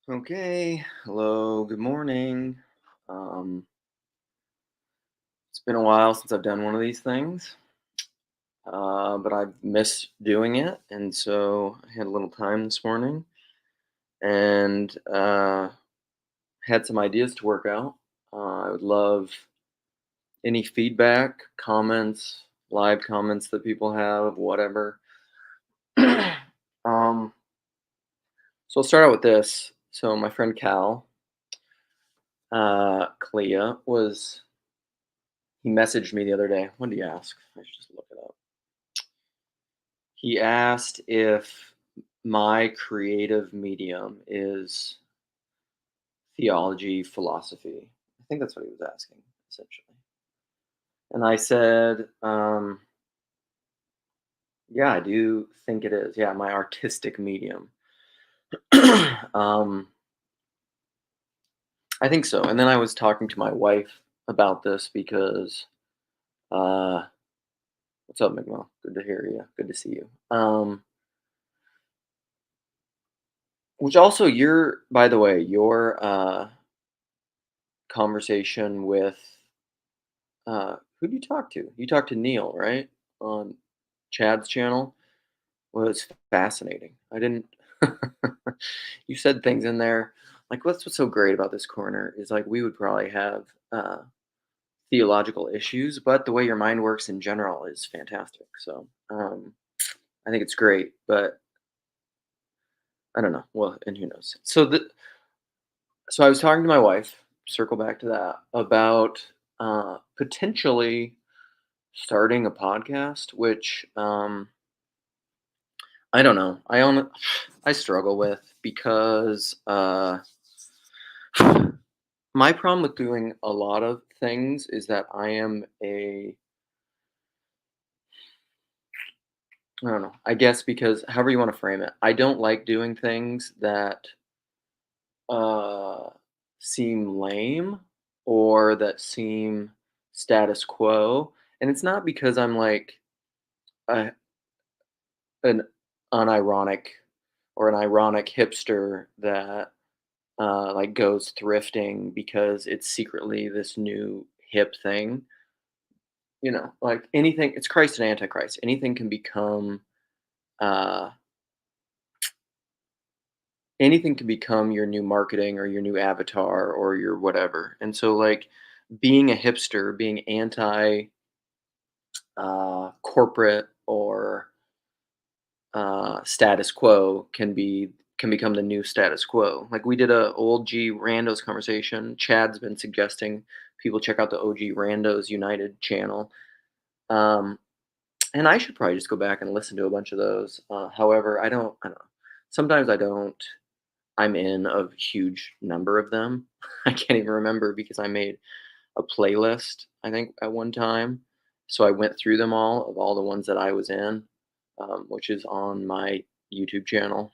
Okay. Hello. Good morning. It's been a while since I've done one of these things, but I've missed doing it, and so I had a little time this morning and had some ideas to work out. I would love any feedback, comments, live comments that people have, whatever. um, so I'll start out with this. So my friend Cal, Clea, he messaged me the other day. What did he ask? I should just look it up. He asked if my creative medium is theology, philosophy. I think that's what he was asking, essentially. And I said, yeah, I do think it is. Yeah, my artistic medium. um, I think so. And then I was talking to my wife about this because, uh, what's up, Miguel? Good to hear you. Good to see you. Which also, by the way, your conversation with who do you talk to? You talked to Neil, right? On Chad's channel was fascinating. I didn't. You said things in there like what's so great about this corner is like we would probably have theological issues, but the way your mind works in general is fantastic. So I think it's great, but I don't know. Well, and who knows? So I was talking to my wife. Circle back to that about potentially starting a podcast, which I don't know. I struggle with because my problem with doing a lot of things is that I don't know. I guess because however you want to frame it, I don't like doing things that uh seem lame or that seem status quo. And it's not because I'm like a, an unironic or an ironic hipster that like goes thrifting because it's secretly this new hip thing. You know, like anything, it's Christ and Antichrist. Uh, anything can become your new marketing or your new avatar or your whatever. And so, like, being a hipster, being anti corporate or status quo can become the new status quo. Like we did a old G Randos conversation. Chad's been suggesting people check out the OG Randos United channel. Um, and I should probably just go back and listen to a bunch of those. However, I don't know. Sometimes I don't. I'm in a huge number of them. I can't even remember because I made a playlist, I think, at one time. So I went through them all of all the ones that I was in, which is on my YouTube channel,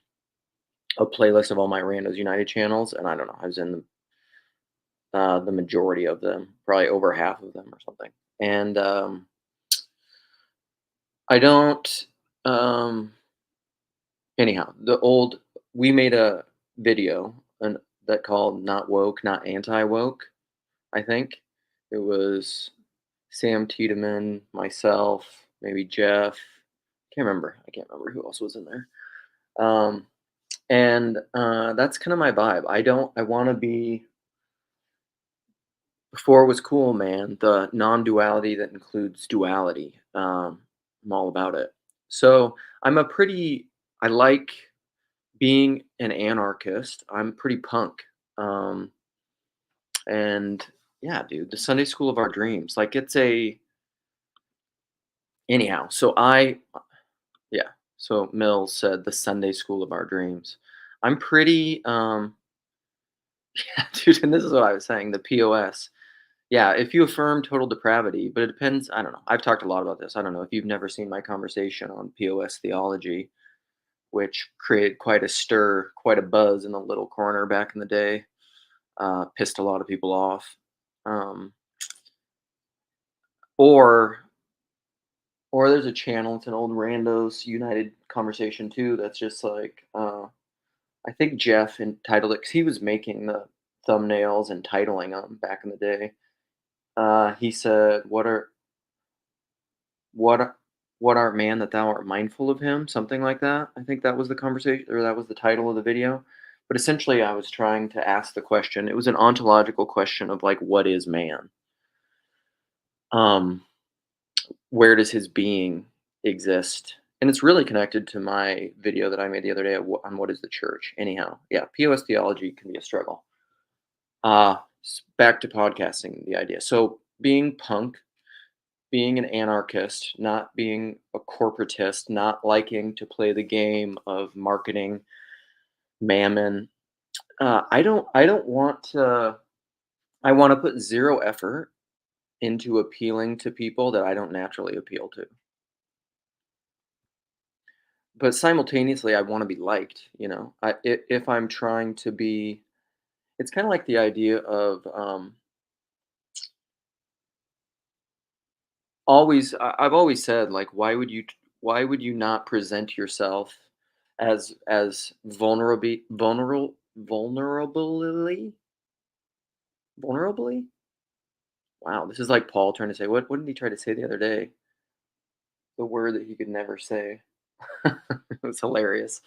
a playlist of all my Randos United channels. And I don't know, I was in the majority of them, probably over half of them or something. And I don't, um, anyhow, we made a video that called Not Woke, Not Anti Woke, I think. It was Sam Tiedemann, myself, maybe Jeff. Can't remember. I can't remember who else was in there. Um, and that's kind of my vibe. I want to be, before it was cool, man, the non duality that includes duality. I'm all about it. So I'm a pretty, I like being an anarchist. I'm pretty punk. Um, and yeah, dude, the Sunday school of our dreams. Like it's a, anyhow. Yeah. So Mills said the Sunday school of our dreams. I'm pretty, yeah, dude, and this is what I was saying, the POS. Yeah, if you affirm total depravity, but it depends. I don't know. I've talked a lot about this. I don't know if you've never seen my conversation on POS theology, which created quite a stir, quite a buzz in the little corner back in the day. Pissed a lot of people off. Um, or or there's a channel, it's an old Randos United conversation too. That's just like I think Jeff entitled it because he was making the thumbnails and titling them back in the day. He said, what are- what art man that thou art mindful of him?" Something like that. I think that was the conversation, or that was the title of the video. But essentially, I was trying to ask the question. It was an ontological question of like, what is man? Um, where does his being exist? And it's really connected to my video that I made the other day on what is the church. Anyhow, yeah, POS theology can be a struggle. Back to podcasting, the idea. So being punk, being an anarchist, not being a corporatist, not liking to play the game of marketing mammon. I don't want to. I want to put zero effort into appealing to people that I don't naturally appeal to. But simultaneously, I want to be liked. If I'm trying to be, it's kind of like the idea of I've always said, like, why would you not present yourself as vulnerably vulnerably? Wow, this is like Paul trying to say, what did he try to say the other day? The word that he could never say. It was hilarious.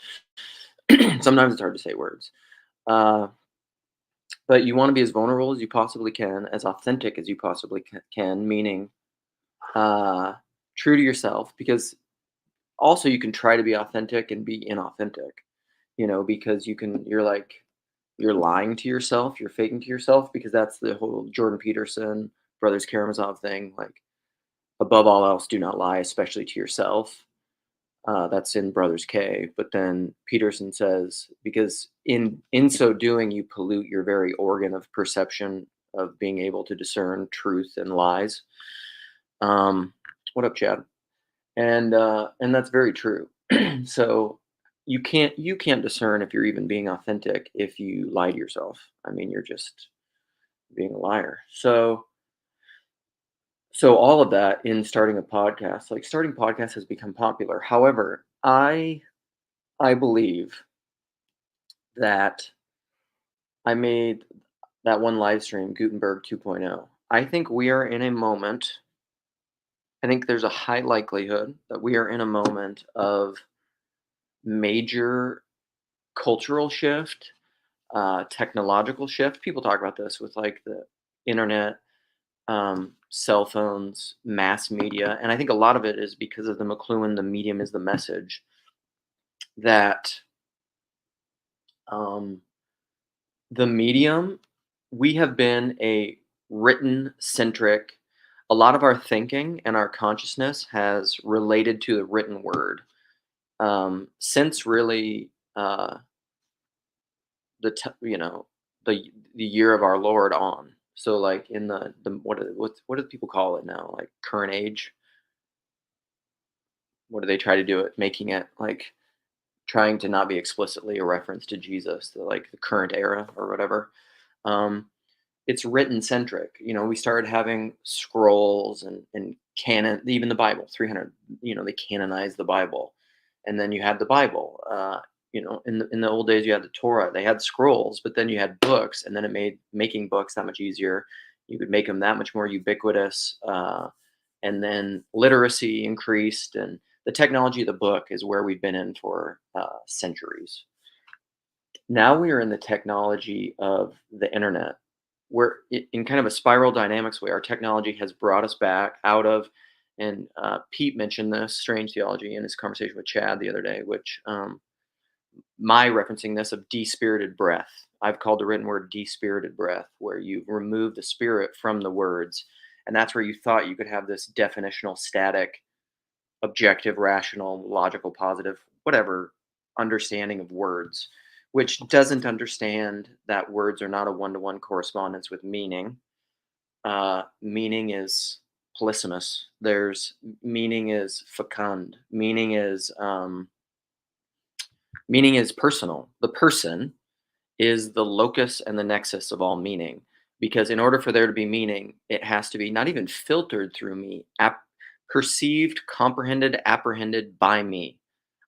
Sometimes it's hard to say words. Uh, but you want to be as vulnerable as you possibly can, as authentic as you possibly can, meaning uh, true to yourself, because also you can try to be authentic and be inauthentic, because you're lying to yourself, you're faking to yourself, because that's the whole Jordan Peterson, Brothers Karamazov thing. Like, above all else, do not lie, especially to yourself. That's in Brothers K. But then Peterson says, because in so doing, you pollute your very organ of perception, of being able to discern truth and lies. Um, what up, Chad? And that's very true. So you can't discern if you're even being authentic if you lie to yourself. I mean, you're just being a liar. So all of that in starting a podcast, like starting podcasts has become popular. However, I believe that I made that one live stream, Gutenberg 2.0. I think we are in a moment. I think there's a high likelihood that we are in a moment of major cultural shift, technological shift. People talk about this with like the internet, cell phones, mass media, and I think a lot of it is because of the McLuhan. The medium is the message. That um, the medium, we have been a written centric. A lot of our thinking and our consciousness has related to the written word, since really the year of our Lord on. So like in the what do people call it now? Like current age. What do they try to do it? Making it like trying to not be explicitly a reference to Jesus, like the current era or whatever. Um, it's written centric. We started having scrolls and canon, even the Bible, 300. They canonized the Bible, and then you had the Bible. In the old days, you had the Torah. They had scrolls, but then you had books, and then it made making books that much easier. You could make them that much more ubiquitous, and then literacy increased, and the technology of the book is where we've been in for centuries. Now we are in the technology of the internet. We're in kind of a spiral dynamics way. Our technology has brought us back out of, and Pete mentioned this strange theology in his conversation with Chad the other day, which my referencing this of despirited breath. I've called the written word despirited breath, where you remove the spirit from the words. And that's where you thought you could have this definitional, static, objective, rational, logical, positive, whatever understanding of words, which doesn't understand that words are not a one to one correspondence with meaning. Meaning is polysemous. There's meaning is fecund. Meaning is personal. The person is the locus and the nexus of all meaning. Because in order for there to be meaning, it has to be not even filtered through me, perceived, comprehended, apprehended by me.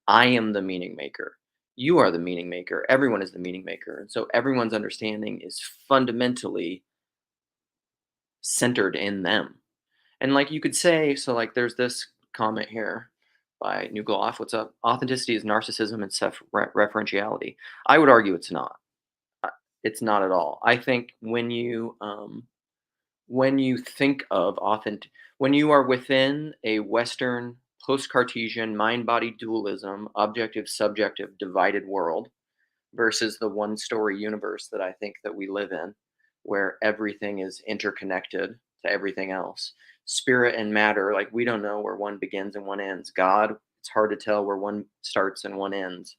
I am the meaning maker. You are the meaning maker. Everyone is the meaning maker. And so everyone's understanding is fundamentally centered in them. And like you could say, so like there's this comment here by New Gloff. What's up? Authenticity is narcissism and self-referentiality. I would argue it's not. Uh, It's not at all. I think when you think of authentic, when you are within a Western post-Cartesian mind-body dualism, objective subjective divided world, versus the one story universe that I think that we live in, where everything is interconnected to everything else. Spirit and matter, like we don't know where one begins and one ends. God, it's hard to tell where one starts and one ends.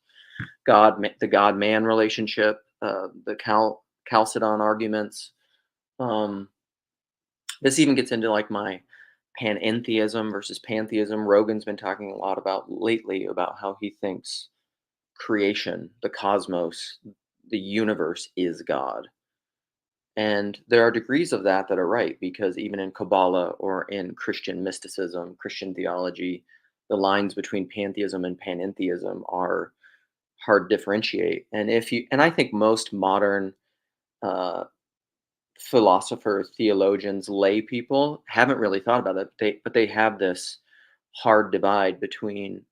The God man relationship, the Chalcedon arguments. Um, this even gets into like my panentheism versus pantheism. Rogan's been talking a lot about lately about how he thinks creation, the cosmos, the universe is God. And there are degrees of that are right, because even in Kabbalah or in Christian mysticism, Christian theology, the lines between pantheism and panentheism are hard to differentiate. And I think most modern uh, philosophers, theologians, lay people haven't really thought about it. But they have this hard divide between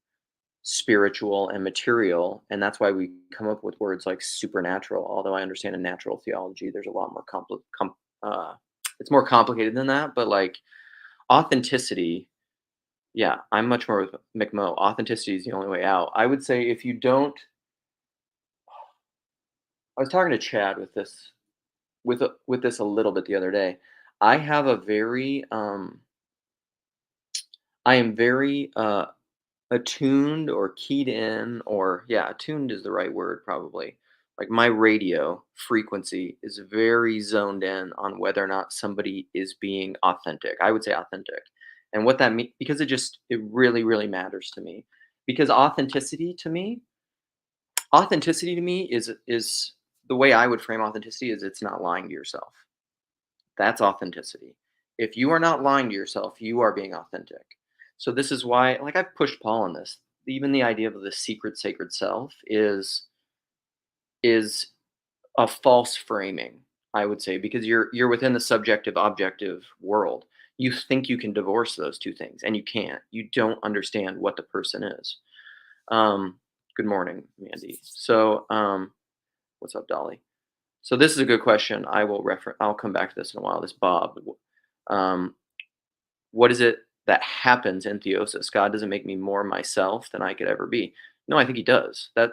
spiritual and material, and that's why we come up with words like supernatural. Although I understand in natural theology there's a lot more it's more complicated than that. But like authenticity, yeah, I'm much more with McMo. Authenticity is the only way out. I would say if you don't, I was talking to Chad with this with this a little bit the other day. I have a very I am very attuned or keyed in, or yeah, attuned is the right word probably. Like my radio frequency is very zoned in on whether or not somebody is being authentic. I would say authentic. And what that means, because it really really matters to me. Because authenticity to me is the way I would frame authenticity is it's not lying to yourself. That's authenticity. If you are not lying to yourself, you are being authentic. So this is why, like I've pushed Paul on this. Even the idea of the secret sacred self is a false framing, I would say, because you're within the subjective objective world. You think you can divorce those two things, and you can't. You don't understand what the person is. Um, Good morning, Mandy. So, what's up, Dolly? So this is a good question. I'll come back to this in a while. This Bob. Um, what is it that happens in theosis? God doesn't make me more myself than I could ever be. No, I think he does. That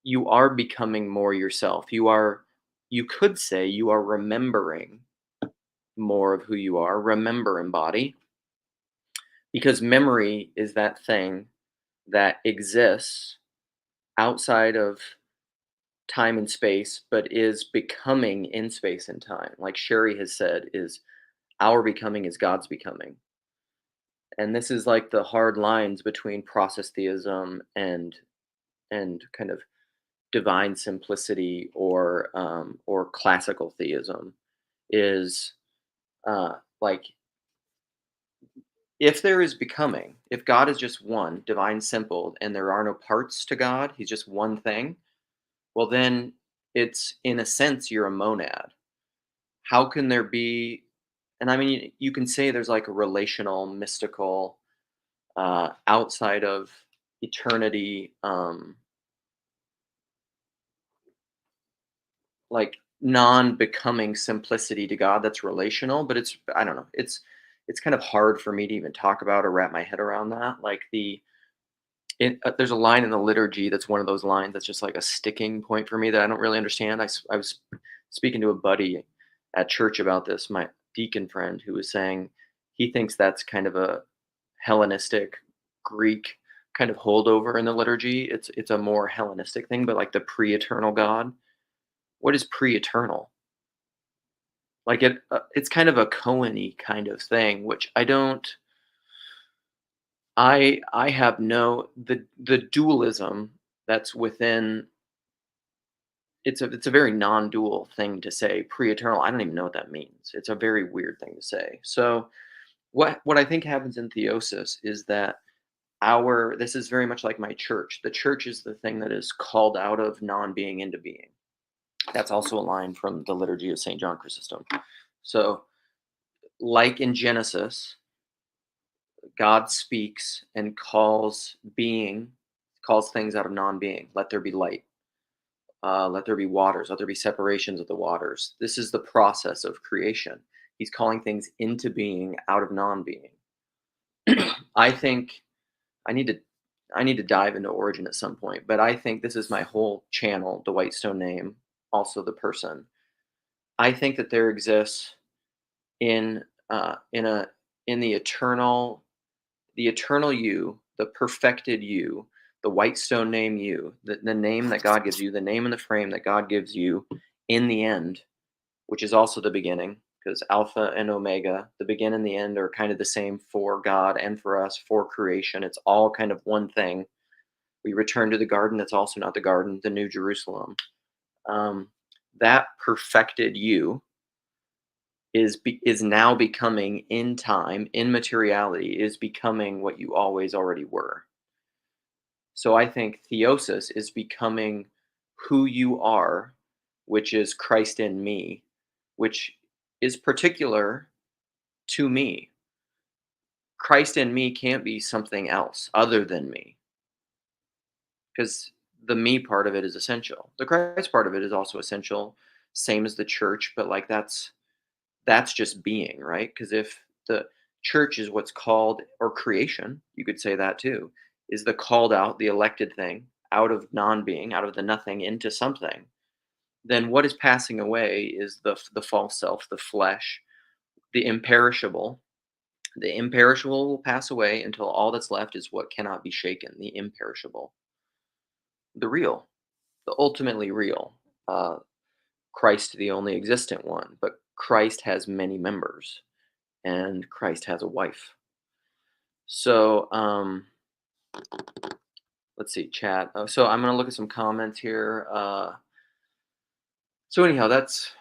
you are becoming more yourself. You could say you are remembering more of who you are. Remember, embody, because memory is that thing that exists outside of time and space, but is becoming in space and time. Like Sherry has said, is our becoming is God's becoming. And this is like the hard lines between process theism and kind of divine simplicity or classical theism is like if there is becoming, if God is just one divine simple and there are no parts to God, he's just one thing, well then it's in a sense you're a monad. How can there be, and I mean you can say there's like a relational mystical outside of eternity, like non-becoming simplicity to God that's relational, but it's I don't know, it's kind of hard for me to even talk about or wrap my head around that. Like there's a line in the liturgy that's one of those lines that's just like a sticking point for me that I don't really understand. I was speaking to a buddy at church about this, my deacon friend, who was saying he thinks that's kind of a Hellenistic Greek kind of holdover in the liturgy. It's a more Hellenistic thing, but like the pre-eternal God. What is pre-eternal? Like it's kind of a Cohen-y kind of thing, which I don't. I have no the dualism that's within. It's a very non-dual thing to say pre-eternal. I don't even know what that means. It's a very weird thing to say. So what I think happens in theosis is that our this is very much like my church. The church is the thing that is called out of non-being into being. That's also a line from the liturgy of St. John Chrysostom. So, like in Genesis, God speaks and calls things out of non-being. Let there be light. Let there be waters. Let there be separations of the waters. This is the process of creation. He's calling things into being out of non-being. I think I need to I need to dive into origin at some point, but I think this is my whole channel, the Whitestone name, also the person. I think that there exists in in a in the eternal you, the perfected you, the Whitestone name you, the name that God gives you, the name and the frame that God gives you in the end, which is also the beginning, because Alpha and Omega, the begin and the end, are kind of the same for God and for us, for creation. It's all kind of one thing. We return to the garden that's also not the garden, the New Jerusalem. Um, that perfected you is now becoming in time, in materiality, is becoming what you always already were. So I think theosis is becoming who you are, which is Christ in me, which is particular to me. Christ in me can't be something else other than me, because the me part of it is essential. The Christ part of it is also essential, same as the church, but like that's just being, right? Because if the church is what's called, or creation, you could say that too, is the called out, the elected thing, out of non-being, out of the nothing into something, then what is passing away is the false self, the flesh, the imperishable. The imperishable will pass away until all that's left is what cannot be shaken, the imperishable, the real, the ultimately real. Uh, Christ, the only existent one, but Christ has many members, and Christ has a wife. So, let's see, chat. So I'm gonna look at some comments here. So anyhow, that's,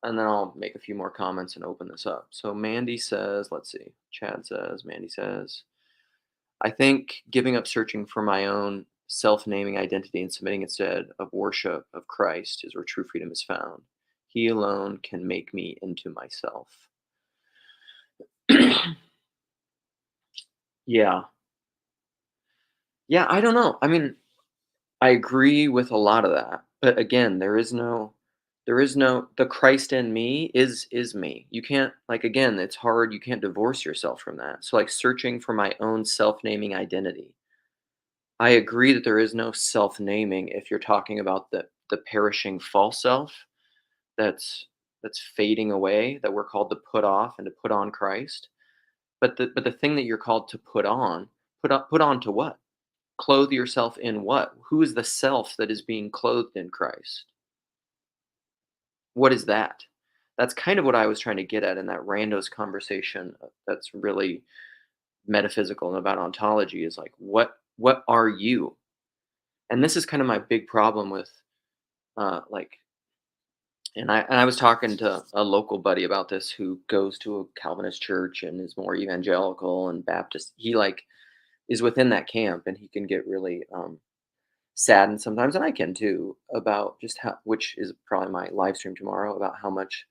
and then I'll make a few more comments and open this up. So Mandy says, let's see, Chad says, Mandy says, I think giving up searching for my own self-naming identity and submitting instead of worship of Christ is where true freedom is found. He alone can make me into myself. Yeah. Yeah, I don't know. I mean, I agree with a lot of that. But again, there is no the Christ in me is me. You can't, like, again, it's hard, you can't divorce yourself from that. So like searching for my own self-naming identity. I agree that there is no self-naming if you're talking about the perishing false self that's that's fading away, that we're called to put off and to put on Christ. But the thing that you're called to put on to what? Clothe yourself in what? Who is the self that is being clothed in Christ? What is that? That's kind of what I was trying to get at in that randos conversation, that's really metaphysical and about ontology, is like, what are you? And this is kind of my big problem with, like, and I was talking to a local buddy about this who goes to a Calvinist church and is more evangelical and Baptist. He like is within that camp, and he can get really saddened sometimes, and I can too, about just how, which is probably my live stream tomorrow, about how much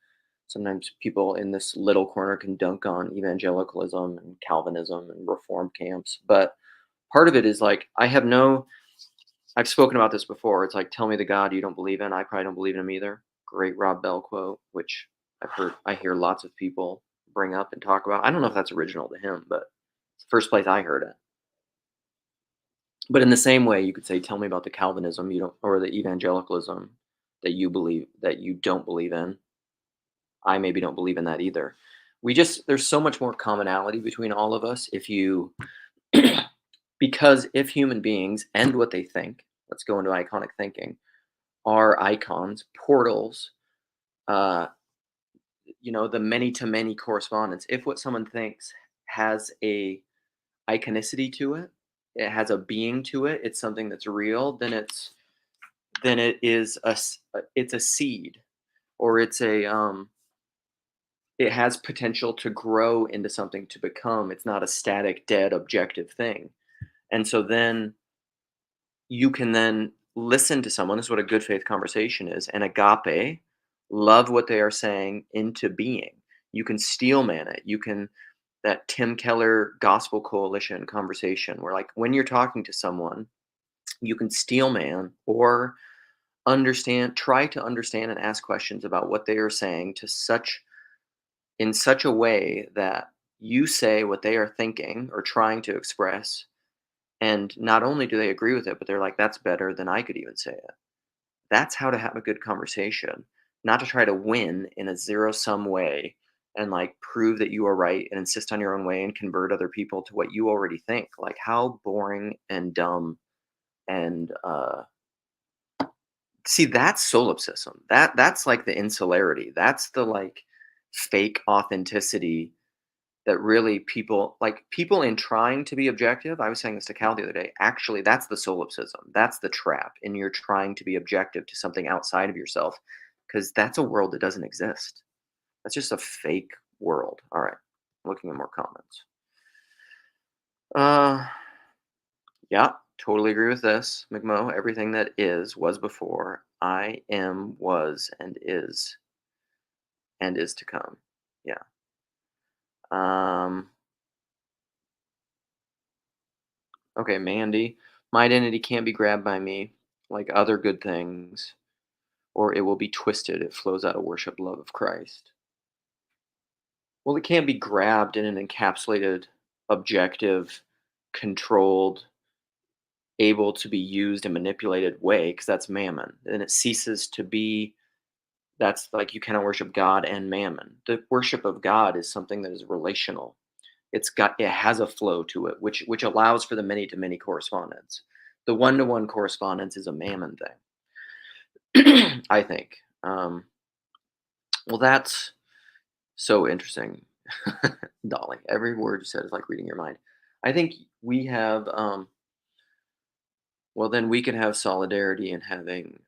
sometimes people in this little corner can dunk on evangelicalism and Calvinism and reformed camps. But part of it is like, I've spoken about this before. It's like, tell me the God you don't believe in. I probably don't believe in him either. Great Rob Bell quote, which I hear lots of people bring up and talk about. I don't know if that's original to him, but it's the first place I heard it. But in the same way, you could say, tell me about the Calvinism you don't, or the evangelicalism that you don't believe in. I maybe don't believe in that either. There's so much more commonality between all of us if you, because if human beings and what they think, let's go into iconic thinking, are icons, portals, uh, the many to many correspondence. If what someone thinks has a iconicity to it, it has a being to it, it's something that's real, then it is it's a seed, or it has potential to grow into something to become. It's not a static, dead, objective thing. And so then you can then listen to someone. This is what a good faith conversation is, and agape, love what they are saying into being. You can steel man it. You can that Tim Keller Gospel Coalition conversation where, like, when you're talking to someone, you can steel man or try to understand and ask questions about what they are saying to such in such a way that you say what they are thinking or trying to express, and not only do they agree with it, but they're like, "That's better than I could even say it." That's how to have a good conversation, not to try to win in a zero-sum way and, like, prove that you are right and insist on your own way and convert other people to what you already think. Like, how boring and dumb and, see, that's solipsism. That's, like, the insularity. That's the, like, fake authenticity that really people in trying to be objective. I was saying this to Cal the other day. Actually, that's the solipsism. That's the trap in your trying to be objective to something outside of yourself, because that's a world that doesn't exist. That's just a fake world. All right, looking at more comments. Uh, yeah, totally agree with this, McMo. Everything that is was before. I am, was, and is to come. Yeah. Um, Okay, Mandy. My identity can't be grabbed by me like other good things, or it will be twisted. It flows out of worship, love of Christ. Well, it can't be grabbed in an encapsulated, objective, controlled, able to be used and manipulated way, because that's mammon. And it ceases to be, that's like you cannot worship God and mammon. The worship of God is something that is relational. It has a flow to it, which allows for the many to many correspondence. The one to one correspondence is a mammon thing, I think. Well, that's so interesting, Dolly. Every word you said is like reading your mind. I think we have. Well, then we can have solidarity in having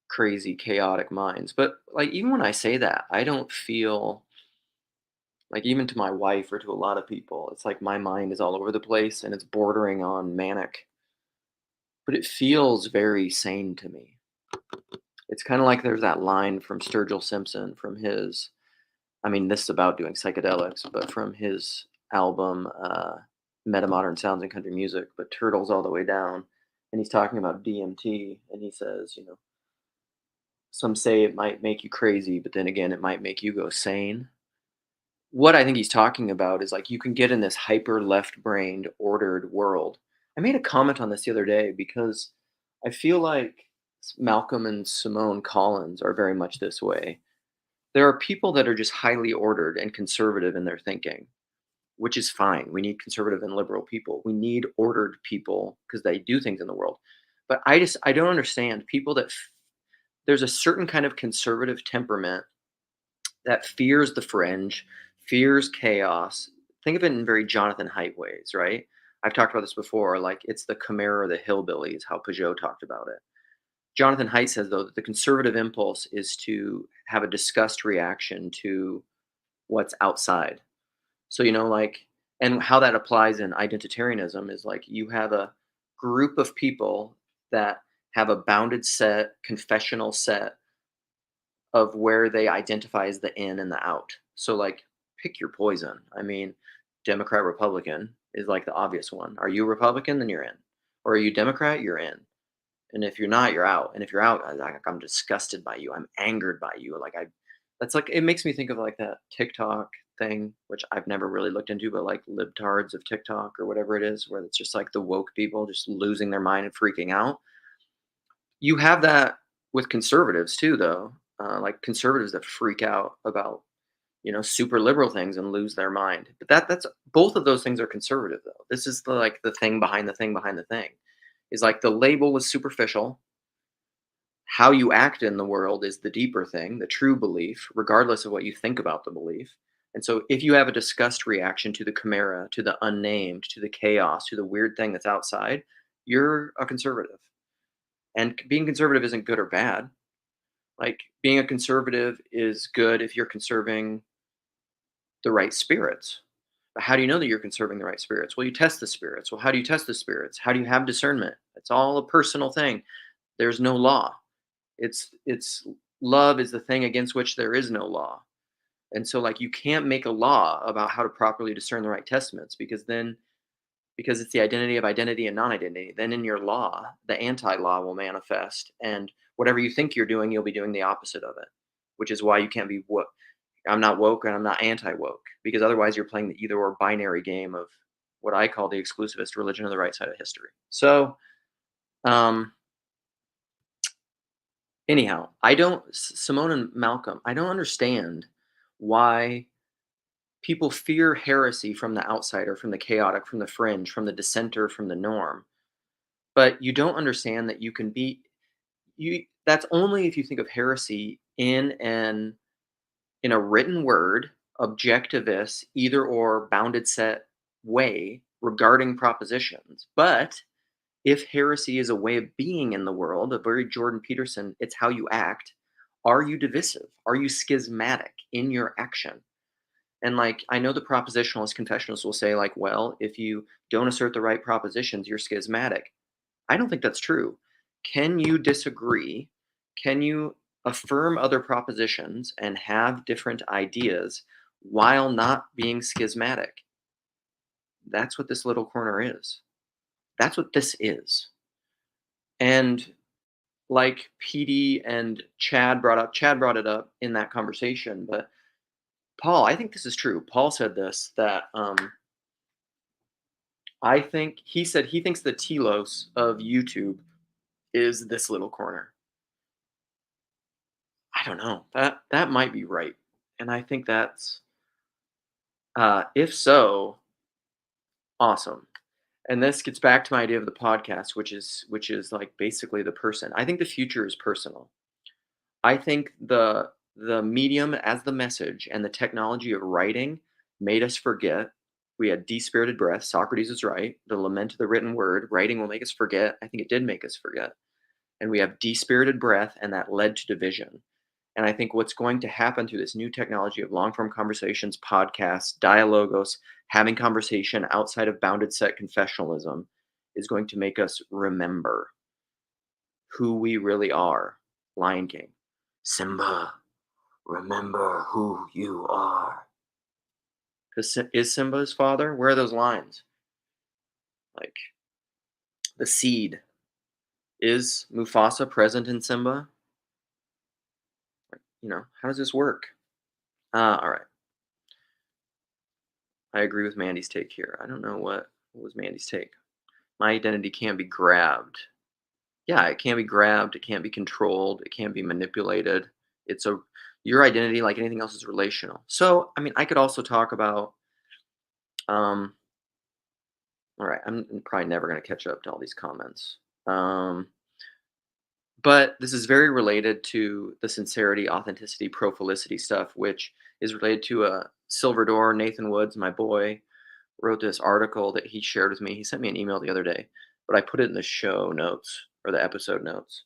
crazy, chaotic minds. But like, even when I say that, I don't feel like, even to my wife or to a lot of people, it's like my mind is all over the place and it's bordering on manic, but it feels very sane to me. It's kind of like there's that line from Sturgill Simpson from his, I mean, this is about doing psychedelics, but from his album, Metamodern Sounds in Country Music, but Turtles All the Way Down. And he's talking about DMT, and he says, some say it might make you crazy, but then again, it might make you go sane. What I think he's talking about is, like, you can get in this hyper left-brained, ordered world. I made a comment on this the other day because I feel like Malcolm and Simone Collins are very much this way. There are people that are just highly ordered and conservative in their thinking, which is fine. We need conservative and liberal people. We need ordered people because they do things in the world. But I don't understand people there's a certain kind of conservative temperament that fears the fringe, fears chaos. Think of it in very Jonathan Haidt ways, right? I've talked about this before. Like, it's the Chimera or the hillbillies, how Peugeot talked about it. Jonathan Haidt says, though, that the conservative impulse is to have a disgust reaction to what's outside. So, like, and how that applies in identitarianism is like you have a group of people that have a bounded set, confessional set of where they identify as the in and the out. So, like, pick your poison. I mean, Democrat, Republican is like the obvious one. Are you Republican? Then you're in. Or are you Democrat? You're in. And if you're not, you're out. And if you're out, I'm disgusted by you. I'm angered by you. That's like, it makes me think of like that TikTok thing, which I've never really looked into, but like libtards of TikTok or whatever it is, where it's just like the woke people just losing their mind and freaking out. You have that with conservatives too, though. Like conservatives that freak out about super liberal things and lose their mind. But that's both of those things are conservative though. This is the thing behind the thing behind the thing. Is like the label is superficial. How you act in the world is the deeper thing, the true belief, regardless of what you think about the belief. And so if you have a disgust reaction to the chimera, to the unnamed, to the chaos, to the weird thing that's outside, you're a conservative. And being conservative isn't good or bad. Like, being a conservative is good if you're conserving the right spirits. But how do you know that you're conserving the right spirits? Well, you test the spirits. Well, how do you test the spirits? How do you have discernment? It's all a personal thing. There's no law. It's love is the thing against which there is no law. And so, like, you can't make a law about how to properly discern the right testaments, because it's the identity of identity and non-identity. Then in your law, the anti-law will manifest, and whatever you think you're doing, you'll be doing the opposite of it. Which is why you can't be woke. I'm not woke and I'm not anti-woke, because otherwise you're playing the either or binary game of what I call the exclusivist religion of the right side of history. So, um, anyhow, Simone and Malcolm, I don't understand why people fear heresy from the outsider, from the chaotic, from the fringe, from the dissenter, from the norm. But you don't understand that that's only if you think of heresy in a written word, objectivist, either or bounded set way regarding propositions. But if heresy is a way of being in the world, a very Jordan Peterson, it's how you act. Are you divisive? Are you schismatic in your action? And, like, I know the propositionalist confessionalists will say, like, well, if you don't assert the right propositions, you're schismatic. I don't think that's true. Can you disagree? Can you affirm other propositions and have different ideas while not being schismatic? That's what this little corner is. That's what this is. And, like, PD and Chad brought it up in that conversation, but Paul, I think this is true. Paul said this, that he said he thinks the telos of YouTube is this little corner. I don't know. That might be right. And I think that's if so, awesome. And this gets back to my idea of the podcast, which is like basically the person. I think the future is personal. I think the medium as the message and the technology of writing made us forget. We had despirited breath. Socrates is right. The lament of the written word. Writing will make us forget. I think it did make us forget. And we have despirited breath, and that led to division. And I think what's going to happen through this new technology of long form conversations, podcasts, dialogos, having conversation outside of bounded set confessionalism is going to make us remember who we really are. Lion King. Simba, remember who you are. Because is Simba his father? Where are those lines? Like, the seed. Is Mufasa present in Simba? How does this work? All right. I agree with Mandy's take here. I don't know what was Mandy's take. My identity can't be grabbed. Yeah, it can't be grabbed. It can't be controlled. It can't be manipulated. It's a Your identity, like anything else, is relational. So, I mean, I could also talk about. Um, all right, I'm probably never going to catch up to all these comments. But this is very related to the sincerity, authenticity, profilicity stuff, which is related to Silver Door. Nathan Woods, my boy, wrote this article that he shared with me. He sent me an email the other day, but I put it in the show notes or the episode notes.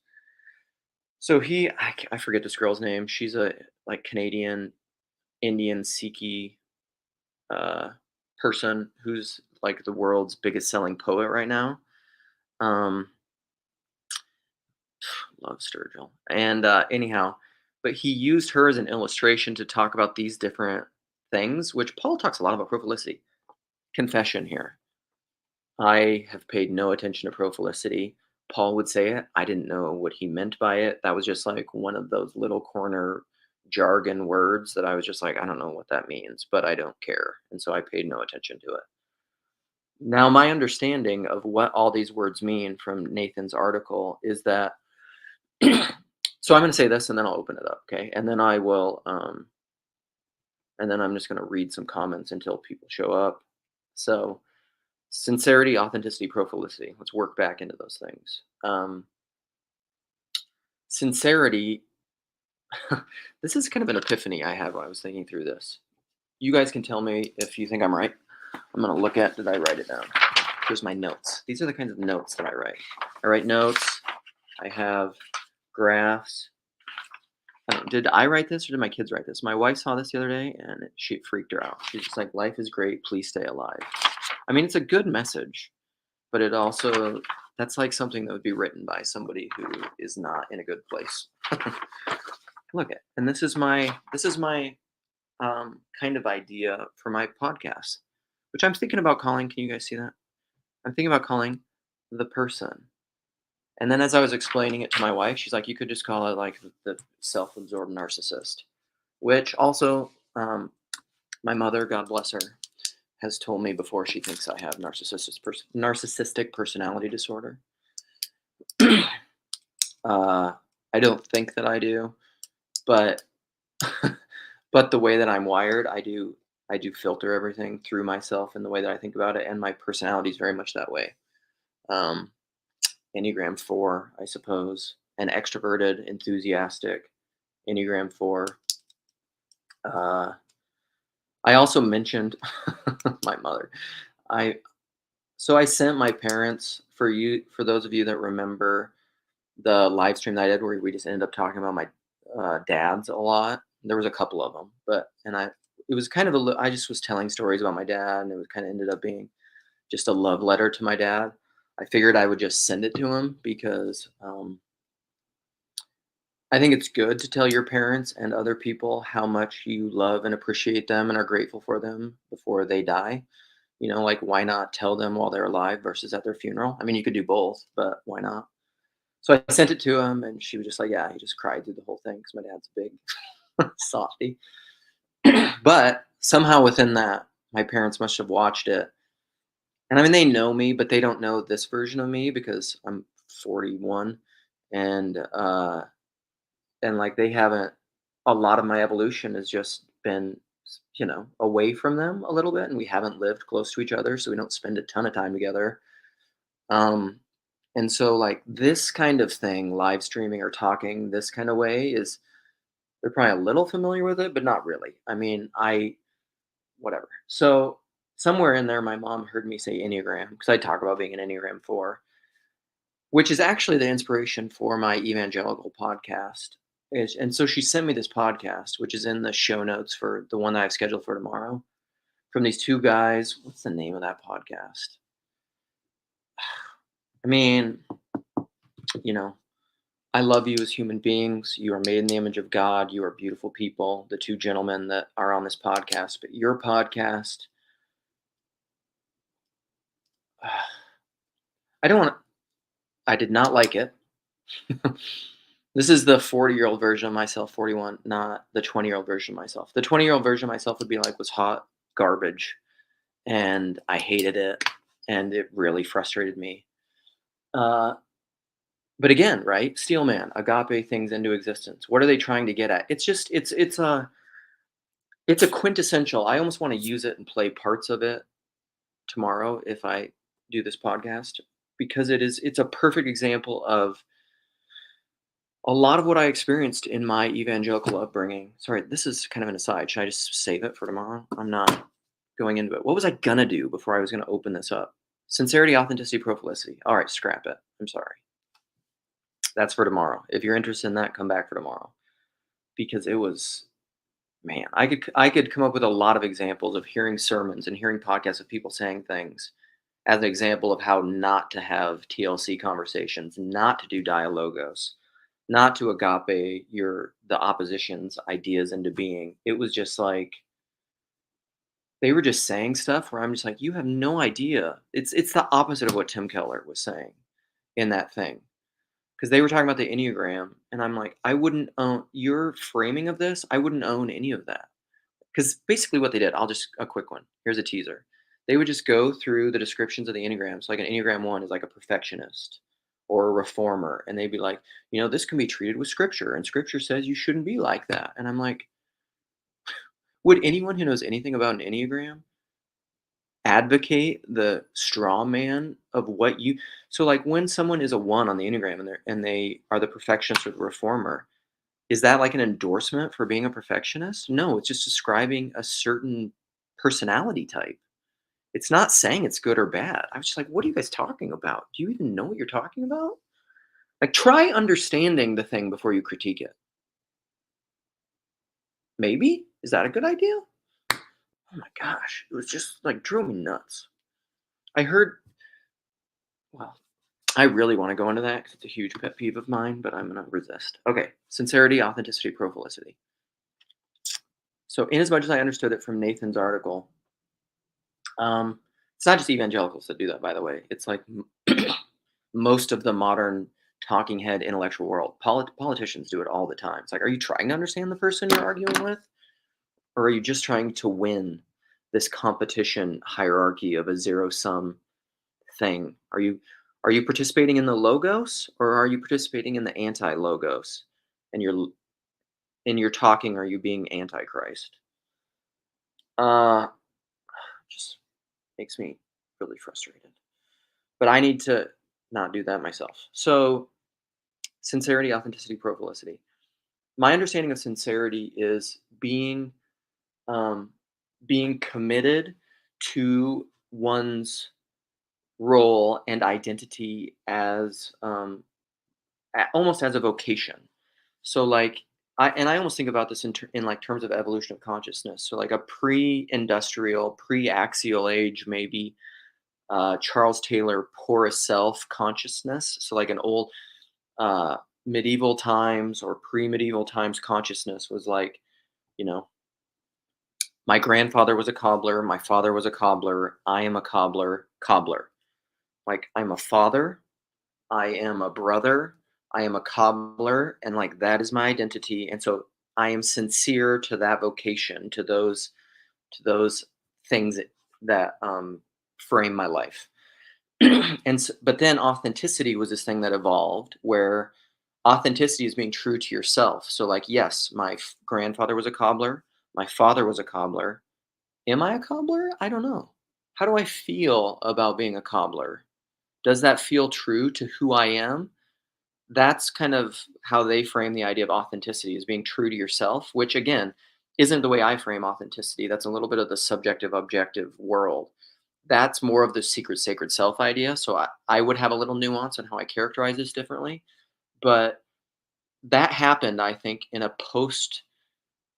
So I forget this girl's name. She's a like Canadian Indian Sikhi uh, person who's like the world's biggest selling poet right now. Um, Love Sturgill. And anyhow, but he used her as an illustration to talk about these different things, which Paul talks a lot about profilicity. Confession here. I have paid no attention to profilicity. Paul would say it. I didn't know what he meant by it. That was just like one of those little corner jargon words that I was just like, I don't know what that means, but I don't care. And so I paid no attention to it. Now, my understanding of what all these words mean from Nathan's article is that so I'm going to say this and then I'll open it up, okay? And then I will, and then I'm just going to read some comments until people show up. So, sincerity, authenticity, profilicity. Let's work back into those things. Sincerity, this is kind of an epiphany I had when I was thinking through this. You guys can tell me if you think I'm right. I'm going to look at, did I write it down? Here's my notes. These are the kinds of notes that I write. I write notes. I have graphs. I don't know, did I write this or did my kids write this? My wife saw this the other day and she freaked her out. She's just like, "Life is great. Please stay alive." I mean, it's a good message, but it also that's like something that would be written by somebody who is not in a good place. Look at, and this is my kind of idea for my podcast, which I'm thinking about calling. Can you guys see that? I'm thinking about calling the person. And then as I was explaining it to my wife, she's like, "You could just call it like the self-absorbed narcissist," which also, my mother, God bless her, has told me before she thinks I have narcissistic personality disorder. I don't think that I do, but but the way that I'm wired, I do filter everything through myself and the way that I think about it, and my personality is very much that way. Um, Enneagram 4, I suppose, an extroverted, enthusiastic Enneagram 4. Uh, I also mentioned my mother. I so I sent my parents, for those of you that remember the live stream that I did where we just ended up talking about my dads a lot. There was a couple of them, but and I it was kind of I just was telling stories about my dad, and it was kind of ended up being just a love letter to my dad. I figured I would just send it to him because I think it's good to tell your parents and other people how much you love and appreciate them and are grateful for them before they die. Like, why not tell them while they're alive versus at their funeral? I mean, you could do both, but why not? So I sent it to him, and she was just like, "Yeah." He just cried through the whole thing because my dad's a big softy. But somehow within that, my parents must have watched it, and I mean, they know me, but they don't know this version of me because I'm 41, and like they haven't. A lot of my evolution has just been, away from them a little bit, and we haven't lived close to each other, so we don't spend a ton of time together. Um, and so, like, this kind of thing, live streaming or talking this kind of way is they're probably a little familiar with it, but not really. I mean, whatever. So somewhere in there, my mom heard me say Enneagram because I talk about being an Enneagram 4, which is actually the inspiration for my evangelical podcast. And so she sent me this podcast, which is in the show notes for the one that I've scheduled for tomorrow, from these two guys. What's the name of that podcast? I mean, you know, I love you as human beings. You are made in the image of God. You are beautiful people, the two gentlemen that are on this podcast. But your podcast, I don't want I did not like it. This is the 40-year-old version of myself, 41, not the 20-year-old version of myself. The 20-year-old version of myself would be like, was hot garbage, and I hated it, and it really frustrated me. Uh, but again, right? Steel man, agape things into existence. What are they trying to get at? It's just it's a quintessential. I almost want to use it and play parts of it tomorrow if I do this podcast, because it's a perfect example of a lot of what I experienced in my evangelical upbringing. Sorry, this is kind of an aside. Should I just save it for tomorrow? I'm not going into it. What was I gonna do before I was gonna open this up? Sincerity, authenticity, profilicity. All right, scrap it. I'm sorry. That's for tomorrow. If you're interested in that, come back for tomorrow, because it was, man. I could come up with a lot of examples of hearing sermons and hearing podcasts of people saying things as an example of how not to have TLC conversations, not to do dialogos, not to agape the opposition's ideas into being. It was just like they were just saying stuff where I'm just like, you have no idea. It's the opposite of what Tim Keller was saying in that thing. Because they were talking about the Enneagram, and I'm like, I wouldn't own your framing of this, I wouldn't own any of that. Because basically what they did, I'll just a quick one. Here's a teaser. They would just go through the descriptions of the Enneagrams. Like an Enneagram 1 is like a perfectionist or a reformer. And they'd be like, this can be treated with scripture. And scripture says you shouldn't be like that. And I'm like, would anyone who knows anything about an Enneagram advocate the straw man of what you so like when someone is a 1 on the Enneagram and they are the perfectionist or the reformer, is that like an endorsement for being a perfectionist? No, it's just describing a certain personality type. It's not saying it's good or bad. I was just like, what are you guys talking about? Do you even know what you're talking about? Like, try understanding the thing before you critique it. Maybe? Is that a good idea? Oh my gosh, it was just like drove me nuts. I heard, well, I really want to go into that because it's a huge pet peeve of mine, but I'm going to resist. Okay, sincerity, authenticity, profilicity. So, in as much as I understood it from Nathan's article, it's not just evangelicals that do that, by the way. It's like most of the modern talking head intellectual world. Politicians do it all the time. It's like, are you trying to understand the person you're arguing with? Or are you just trying to win this competition hierarchy of a zero sum thing? Are you participating in the logos or are you participating in the anti logos? And in your talking, are you being antichrist? Uh just makes me really frustrated. But I need to not do that myself. So sincerity, authenticity, profilicity. My understanding of sincerity is um, being committed to one's role and identity as almost as a vocation. So like I almost think about this in like terms of evolution of consciousness. So like a pre-industrial, pre-axial age, maybe Charles Taylor porous self consciousness. So like an old uh, medieval times or pre-medieval times consciousness was like, you know, my grandfather was a cobbler, my father was a cobbler, I am a cobbler, cobbler. Like I'm a father, I am a brother, I am a cobbler, and like that is my identity. And so I am sincere to that vocation, to those things that frame my life. But then authenticity was this thing that evolved where authenticity is being true to yourself. So like, yes, my grandfather was a cobbler, my father was a cobbler. Am I a cobbler? I don't know. How do I feel about being a cobbler? Does that feel true to who I am? That's kind of how they frame the idea of authenticity, is being true to yourself, which again isn't the way I frame authenticity. That's a little bit of the subjective objective world. That's more of the secret sacred self idea. So I would have a little nuance on how I characterize this differently. But that happened, I think, in a post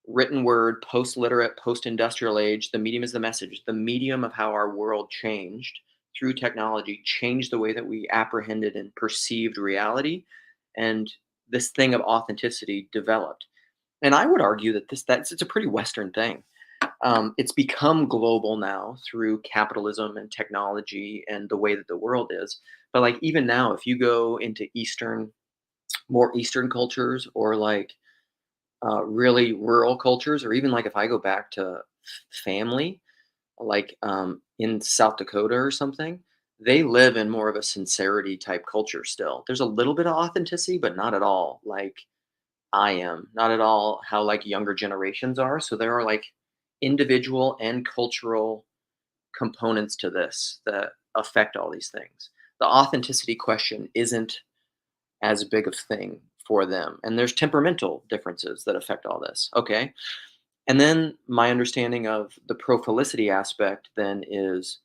written word, post literate, post industrial age. The medium is the message. The medium of how our world changed through technology changed the way that we apprehended and perceived reality. And this thing of authenticity developed. And I would argue that that's it's a pretty Western thing. It's become global now through capitalism and technology and the way that the world is. But like even now, if you go into more Eastern cultures or like really rural cultures, or even like if I go back to family, like in South Dakota or something, they live in more of a sincerity type culture still. There's a little bit of authenticity, but not at all like I am, not at all how like younger generations are. So there are like individual and cultural components to this that affect all these things. The authenticity question isn't as big of thing for them. And there's temperamental differences that affect all this. Okay. And then my understanding of the profilicity aspect then is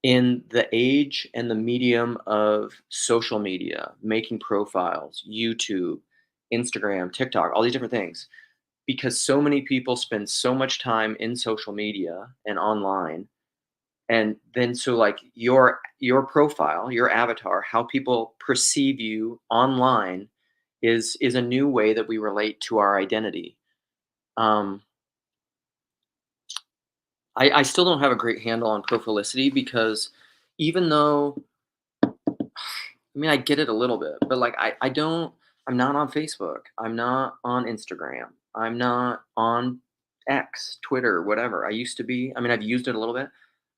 in the age and the medium of social media, making profiles, YouTube, Instagram, TikTok, all these different things, because so many people spend so much time in social media and online. And then so like your profile, your avatar, how people perceive you online is a new way that we relate to our identity. Um, I still don't have a great handle on profilicity because even though I mean I get it a little bit, but like I'm not on Facebook. I'm not on Instagram. I'm not on X, Twitter, whatever. I used to be. I mean, I've used it a little bit.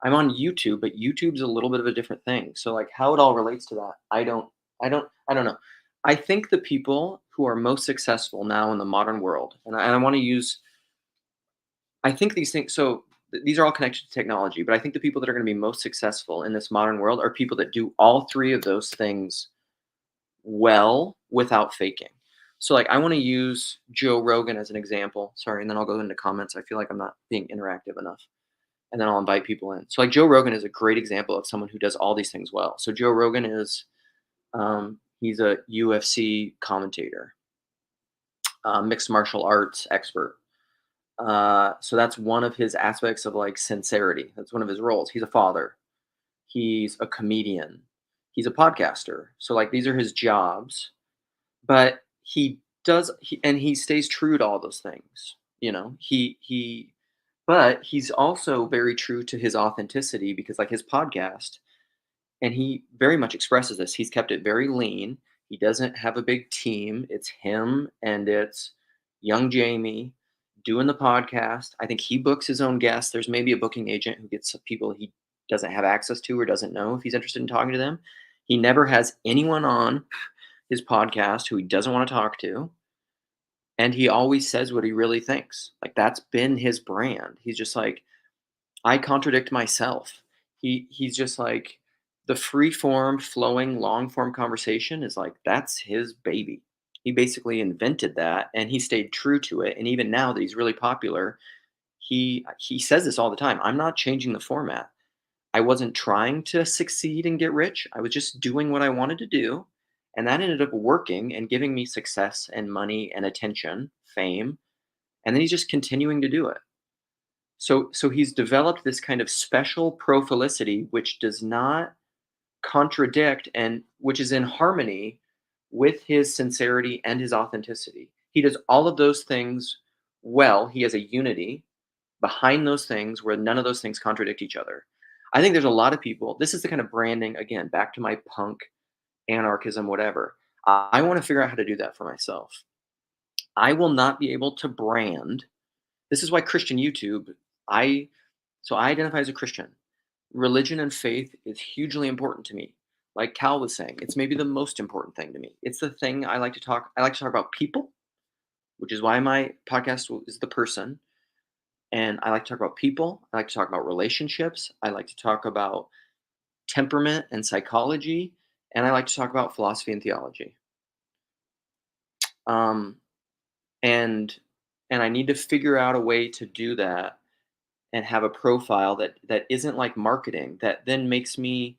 I'm on YouTube, but YouTube's a little bit of a different thing. So like how it all relates to that, I don't know. I think the people who are most successful now in the modern world, and I want to use I think these things these are all connected to technology, but I think the people that are going to be most successful in this modern world are people that do all three of those things well without faking. So like I want to use Joe Rogan as an example. Sorry, and then I'll go into comments. I feel like I'm not being interactive enough. And then I'll invite people in. So like Joe Rogan is a great example of someone who does all these things well. So Joe Rogan is he's a UFC commentator, mixed martial arts expert. So that's one of his aspects of like sincerity. That's one of his roles. He's a father. He's a comedian. He's a podcaster. So like these are his jobs, but and he stays true to all those things. But he's also very true to his authenticity because like his podcast, and he very much expresses this. He's kept it very lean. He doesn't have a big team. It's him and it's young Jamie doing the podcast. I think he books his own guests. There's maybe a booking agent who gets some people he doesn't have access to or doesn't know if he's interested in talking to them. He never has anyone on his podcast who he doesn't want to talk to. And he always says what he really thinks. Like that's been his brand. He's just like, I contradict myself. He's just like the free form, flowing, long form conversation is like that's his baby. He basically invented that and he stayed true to it. And even now that he's really popular, he says this all the time. I'm not changing the format. I wasn't trying to succeed and get rich. I was just doing what I wanted to do. And that ended up working and giving me success and money and attention, fame. And then he's just continuing to do it. So he's developed this kind of special profilicity, which does not contradict and which is in harmony with his sincerity and his authenticity. He does all of those things well. He has a unity behind those things where none of those things contradict each other. I think there's a lot of people. This is the kind of branding, again, back to my punk, anarchism, whatever. I want to figure out how to do that for myself. I will not be able to brand. This is why Christian YouTube, I so I identify as a Christian. Religion and faith is hugely important to me. Like Cal was saying, it's maybe the most important thing to me. It's the thing I like to talk. I like to talk about people, which is why my podcast is The Person. And I like to talk about people. I like to talk about relationships. I like to talk about temperament and psychology. And I like to talk about philosophy and theology. Um, and and I need to figure out a way to do that and have a profile that isn't like marketing that then makes me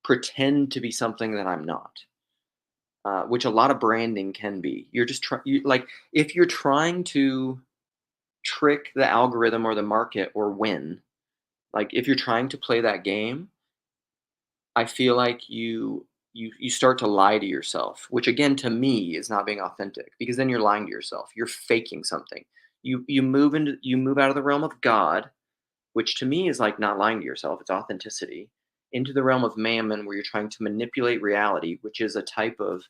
pretend to be something that I'm not, which a lot of branding can be. You're just like if you're trying to trick the algorithm or the market or win, like if you're trying to play that game, I feel like you start to lie to yourself, which again to me is not being authentic because then you're lying to yourself. You're faking something. You move out of the realm of God, which to me is like not lying to yourself, it's authenticity, into the realm of mammon where you're trying to manipulate reality, which is a type of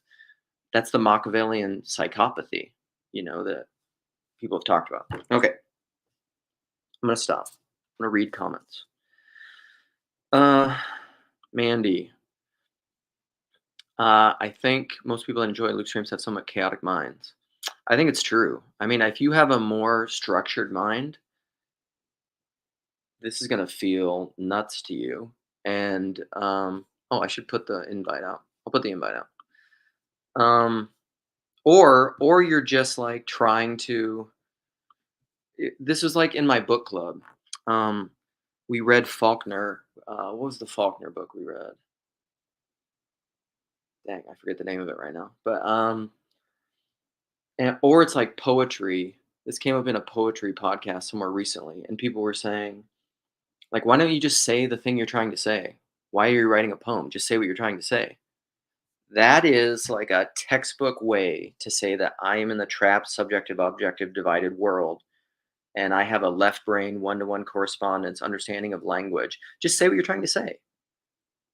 that's the Machiavellian psychopathy, that people have talked about. Okay, I'm gonna stop. I'm gonna read comments. Uh Mandy. I think most people that enjoy loop streams have somewhat chaotic minds. I think it's true. I mean, if you have a more structured mind, this is gonna feel nuts to you. And oh, I should put the invite out. I'll put the invite out. Or you're just like trying to. This was like in my book club. Um, we read Faulkner. What was the Faulkner book we read? Dang, I forget the name of it right now. But or it's like poetry. This came up in a poetry podcast somewhere recently, and people were saying, like, why don't you just say the thing you're trying to say? Why are you writing a poem? Just say what you're trying to say. That is like a textbook way to say that I am in the trapped subjective objective divided world and I have a left brain one to one correspondence understanding of language. Just say what you're trying to say.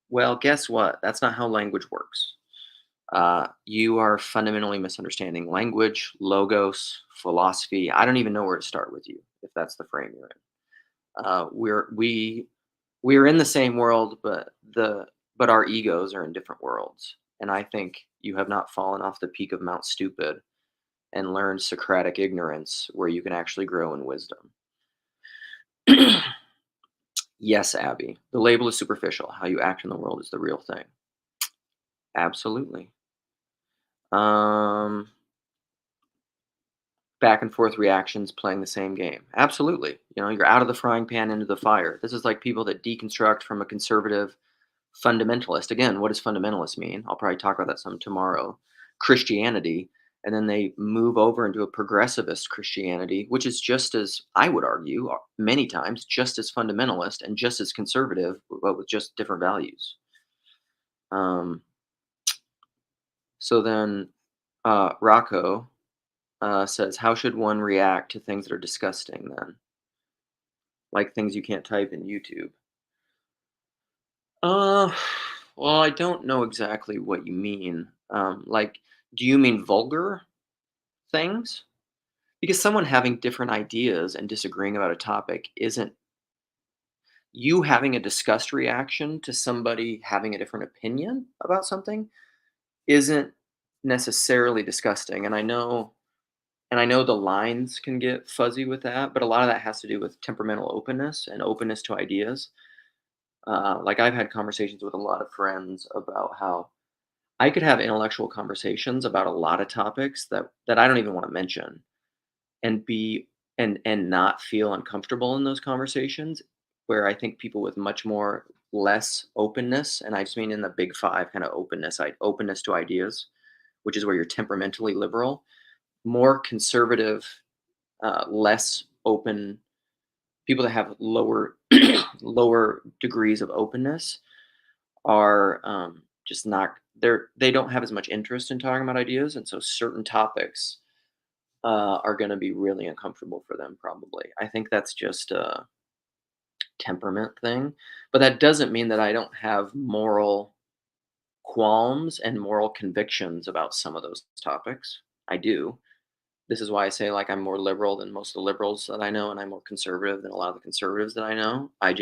Well, guess what? That's not how language works. You are fundamentally misunderstanding language, logos, philosophy. I don't even know where to start with you if that's the frame you're in. We're in the same world, but our egos are in different worlds. And I think you have not fallen off the peak of Mount Stupid and learned Socratic ignorance where you can actually grow in wisdom. Yes, Abby. The label is superficial. How you act in the world is the real thing. Absolutely. Um, Back and forth reactions playing the same game. Absolutely. You're out of the frying pan into the fire. This is like people that deconstruct from a conservative fundamentalist. Again, what does fundamentalist mean? I'll probably talk about that some tomorrow. Christianity. and then they move over into a progressivist Christianity, which is just as, I would argue, many times just as fundamentalist and just as conservative, but with just different values. Um, so then Rocco says, how should one react to things that are disgusting then? Like things you can't type in YouTube. Uh, well, I don't know exactly what you mean. Like, do you mean vulgar things? Because someone having different ideas and disagreeing about a topic isn't, you having a disgust reaction to somebody having a different opinion about something isn't necessarily disgusting. And I know the lines can get fuzzy with that, but a lot of that has to do with temperamental openness and openness to ideas. Like I've had conversations with a lot of friends about how I could have intellectual conversations about a lot of topics that I don't even want to mention, and be and not feel uncomfortable in those conversations, where I think people with much more less openness, and I just mean in the big five kind of openness, openness to ideas, which is where you're temperamentally liberal, more conservative, less open people that have lower lower degrees of openness are just not, they don't have as much interest in talking about ideas, and so certain topics are going to be really uncomfortable for them. Probably, I think that's just a temperament thing, but that doesn't mean that I don't have moral qualms and moral convictions about some of those topics. I do. This is why I say, like, I'm more liberal than most of the liberals that I know, and I'm more conservative than a lot of the conservatives that I know. I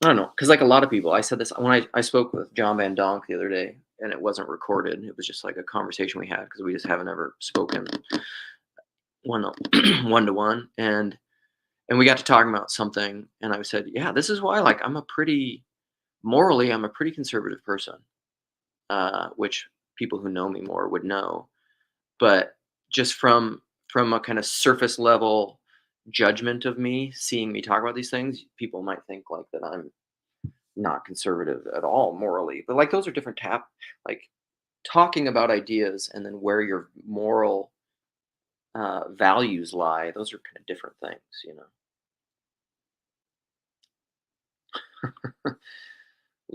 don't know, because like a lot of people, I said this when I spoke with John Van Donk the other day, and it wasn't recorded. It was just like a conversation we had because we just haven't ever spoken one one to one, and we got to talking about something, and I said, yeah, this is why, like, I'm a pretty conservative person, which people who know me more would know, but just from a kind of surface level judgment of me, seeing me talk about these things, people might think like that I'm not conservative at all morally, but like those are different like talking about ideas and then where your moral values lie, those are kind of different things.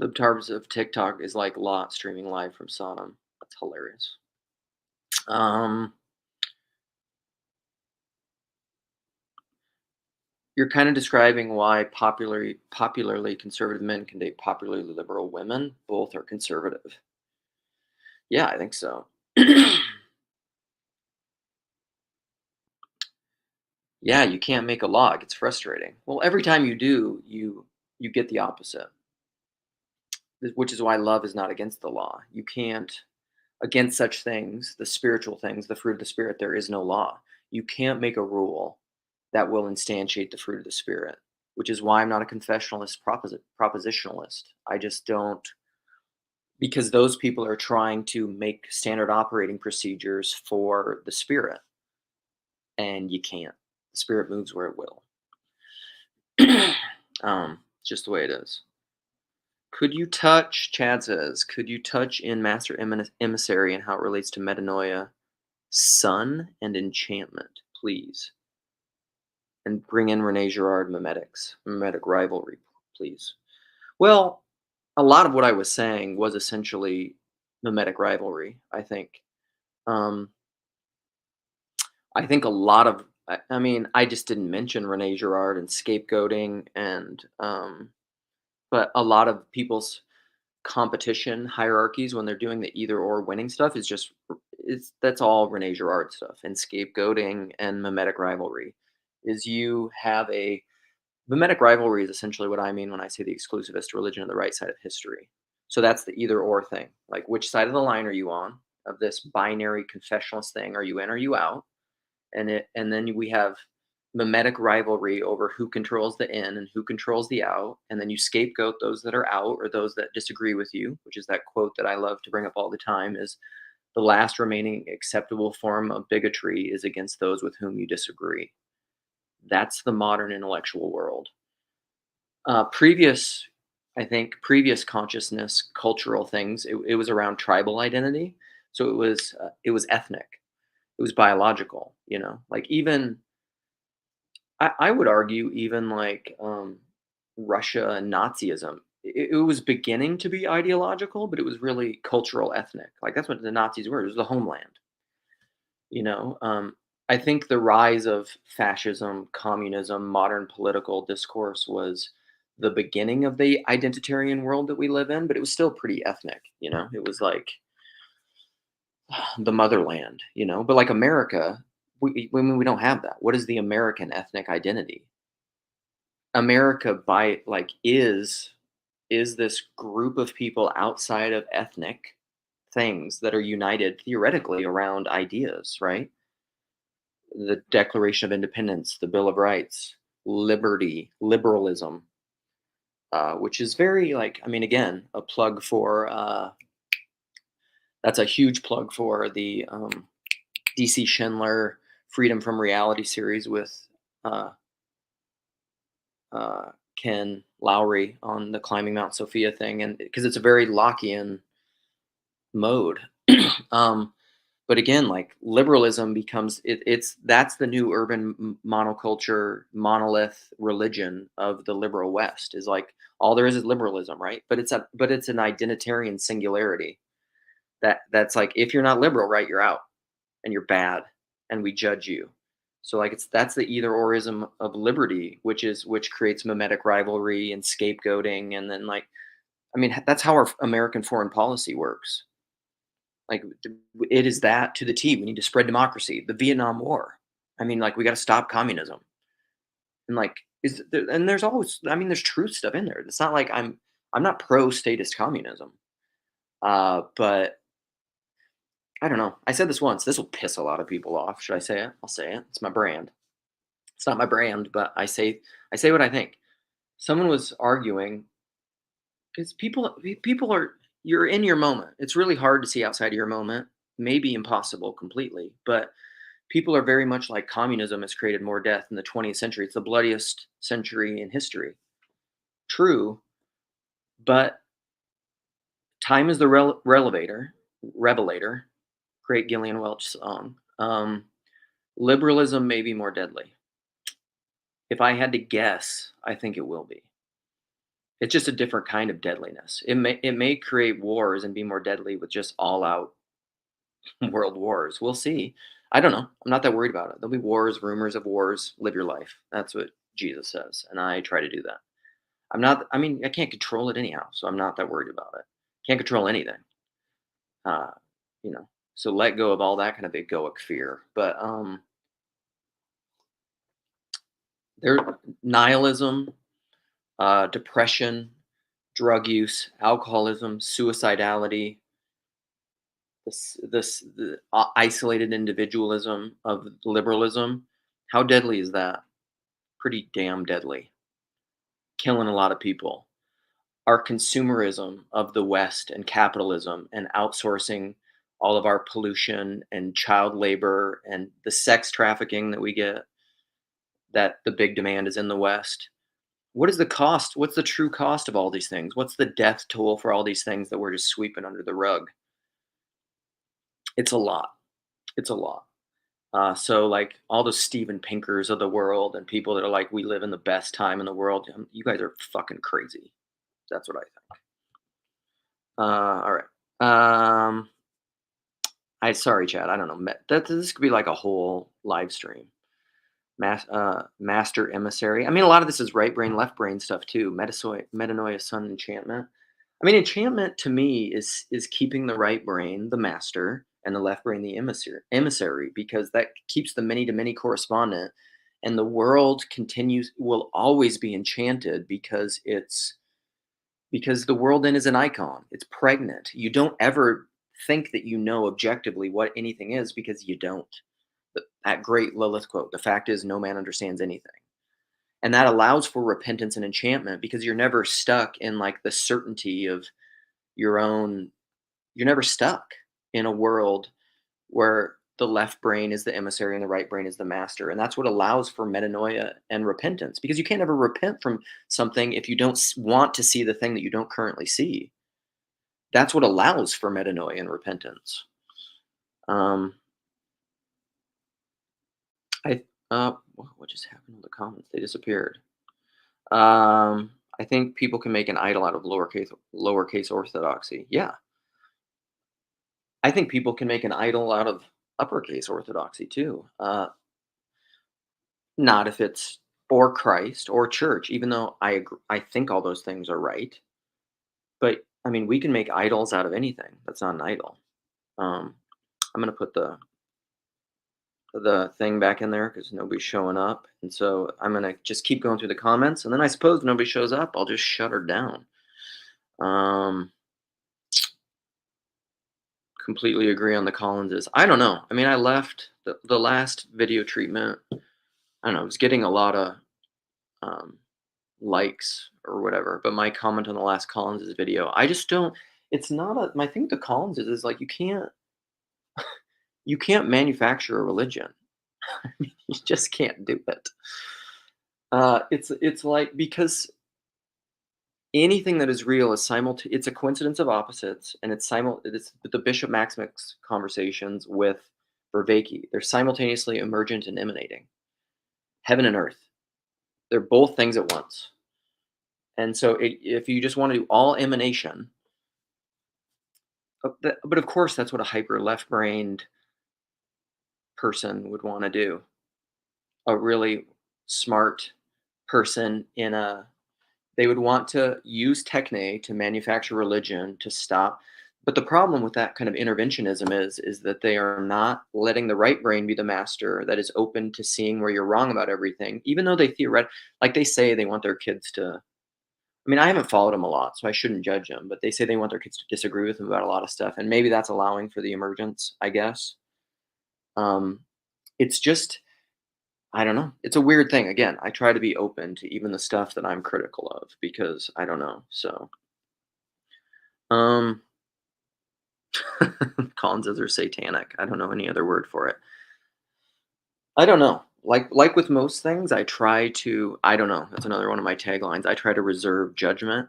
Libtarbs of TikTok is like Lot streaming live from Sodom. That's hilarious. um you're kind of describing why popularly conservative men can date popularly liberal women. Both are conservative. Yeah, I think so. Yeah, you can't make a law. It gets frustrating. Well, every time you do, you get the opposite, which is why love is not against the law. You can't, against such things, the spiritual things, the fruit of the spirit, there is no law. You can't make a rule that will instantiate the fruit of the spirit, which is why I'm not a confessionalist propositionalist. I just don't, because those people are trying to make standard operating procedures for the spirit, and you can't. The spirit moves where it will. It's just the way it is. Chad says, could you touch in Master Emissary and how it relates to metanoia, sun, and enchantment, please? And bring in Rene Girard mimetic rivalry, please. Well, a lot of what I was saying was essentially mimetic rivalry, I think. Um, I think a lot of, I mean, I just didn't mention Rene Girard and scapegoating, but a lot of people's competition hierarchies when they're doing the either or winning stuff is that's all Rene Girard stuff, and scapegoating and mimetic rivalry. Is you have a Mimetic rivalry is essentially what I mean when I say the exclusivist religion of the right side of history. So that's the either or thing. Like, which side of the line are you on of this binary confessionalist thing? Are you in or are you out? And then we have mimetic rivalry over who controls the in and who controls the out, and then you scapegoat those that are out or those that disagree with you, which is that quote that I love to bring up all the time, is the last remaining acceptable form of bigotry is against those with whom you disagree. That's the modern intellectual world. Previous, I think, previous consciousness, cultural things, it was around tribal identity. So it was ethnic. It was biological, you know? Like, even I would argue even, like, Russia and Nazism, it was beginning to be ideological, but it was really cultural ethnic. Like, that's what the Nazis were, it was the homeland, you know? I think the rise of fascism, communism, modern political discourse was the beginning of the identitarian world that we live in, but it was still pretty ethnic, you know? It was like the motherland, you know? But like America, we don't have that. What is the American ethnic identity? America by like is this group of people outside of ethnic things that are united theoretically around ideas, right? The Declaration of Independence, the Bill of Rights, liberty, liberalism, which is very like, I mean, again, a plug for that's a huge plug for the DC Schindler Freedom from Reality series with uh, uh, Ken Lowry on the climbing Mount Sophia thing, and because it's a very Lockean mode. um, but again, like liberalism becomes it's that's the new urban monoculture monolith religion of the liberal West is like all there is liberalism, right? But it's an identitarian singularity that's like if you're not liberal, right, you're out and you're bad and we judge you. So like that's the either orism of liberty, which creates mimetic rivalry and scapegoating, and then like I mean that's how our American foreign policy works. Like it is that to the T. We need to spread democracy. The Vietnam War. I mean, like we got to stop communism. And like is there, and there's always I mean there's truth stuff in there. It's not like I'm not pro statist communism. But I don't know. I said this once. This will piss a lot of people off. Should I say it? I'll say it. It's my brand. It's not my brand, but I say what I think. Someone was arguing because people are you're in your moment. It's really hard to see outside of your moment. Maybe impossible completely, but people are very much like communism has created more death in the 20th century. It's the bloodiest century in history. True, but time is the revelator. Great Gillian Welch song. Liberalism may be more deadly. If I had to guess, I think it will be. It's just a different kind of deadliness. It may create wars and be more deadly with just all out world wars. We'll see. I don't know. I'm not that worried about it. There'll be wars, rumors of wars. Live your life. That's what Jesus says, and I try to do that. I'm not. I mean, I can't control it anyhow, so I'm not that worried about it. Can't control anything. Uh, you know. So let go of all that kind of egoic fear. But there nihilism, depression, drug use, alcoholism, suicidality, the isolated individualism of liberalism. How deadly is that? Pretty damn deadly. Killing a lot of people. Our consumerism of the West and capitalism and outsourcing all of our pollution and child labor and the sex trafficking that we get, that the big demand is in the West. What is the cost? What's the true cost of all these things? What's the death toll for all these things that we're just sweeping under the rug? It's a lot. It's a lot. So like all the Steven Pinkers of the world and people that are like, we live in the best time in the world. You guys are fucking crazy. That's what I think. All right. I sorry, Chad. I don't know. That this could be like a whole live stream. Master emissary. I mean, a lot of this is right brain, left brain stuff too. Metanoia, sun, enchantment. I mean, enchantment to me is keeping the right brain the master and the left brain the emissary because that keeps the many to many correspondent, and the world continues will always be enchanted because the world then is an icon. It's pregnant. You don't ever think that you know objectively what anything is because you don't. That great Lilith quote, the fact is, no man understands anything. And that allows for repentance and enchantment because you're never stuck in like the certainty of your own, you're never stuck in a world where the left brain is the emissary and the right brain is the master. And that's what allows for metanoia and repentance because you can't ever repent from something if you don't want to see the thing that you don't currently see. That's what allows for metanoia and repentance. Um, I what just happened to the comments? They disappeared. I think people can make an idol out of lowercase orthodoxy. Yeah, I think people can make an idol out of uppercase orthodoxy too. Not if it's or Christ or church, even though I think all those things are right. But I mean, we can make idols out of anything. That's not an idol. Um, I'm gonna put the thing back in there because nobody's showing up, and so I'm gonna just keep going through the comments, and then I suppose if nobody shows up, I'll just shut her down. Um, Completely agree on the Collinses. I don't know. I mean, I left the last video treatment. I don't know. I was getting a lot of um, likes or whatever, but my comment on the last Collins's video, I just don't. It's not a. My thing with the Collinses is like you can't manufacture a religion. You just can't do it. It's like because anything that is real is it's a coincidence of opposites, and it's the Bishop Maximus conversations with Vervaeke. They're simultaneously emergent and emanating. Heaven and earth. They're both things at once. And so if you just want to do all emanation, but of course that's what a hyper left-brained person would want to do. A really smart person they would want to use techne to manufacture religion to stop. But the problem with that kind of interventionism is that they are not letting the right brain be the master that is open to seeing where you're wrong about everything, even though they like they say they want their kids to. I mean, I haven't followed them a lot, so I shouldn't judge them. But they say they want their kids to disagree with them about a lot of stuff, and maybe that's allowing for the emergence. I guess. Um, it's just I don't know. It's a weird thing. Again, I try to be open to even the stuff that I'm critical of because I don't know. So, um, Collins are satanic. I don't know any other word for it. I don't know. Like with most things, I try to. I don't know. That's another one of my taglines. I try to reserve judgment,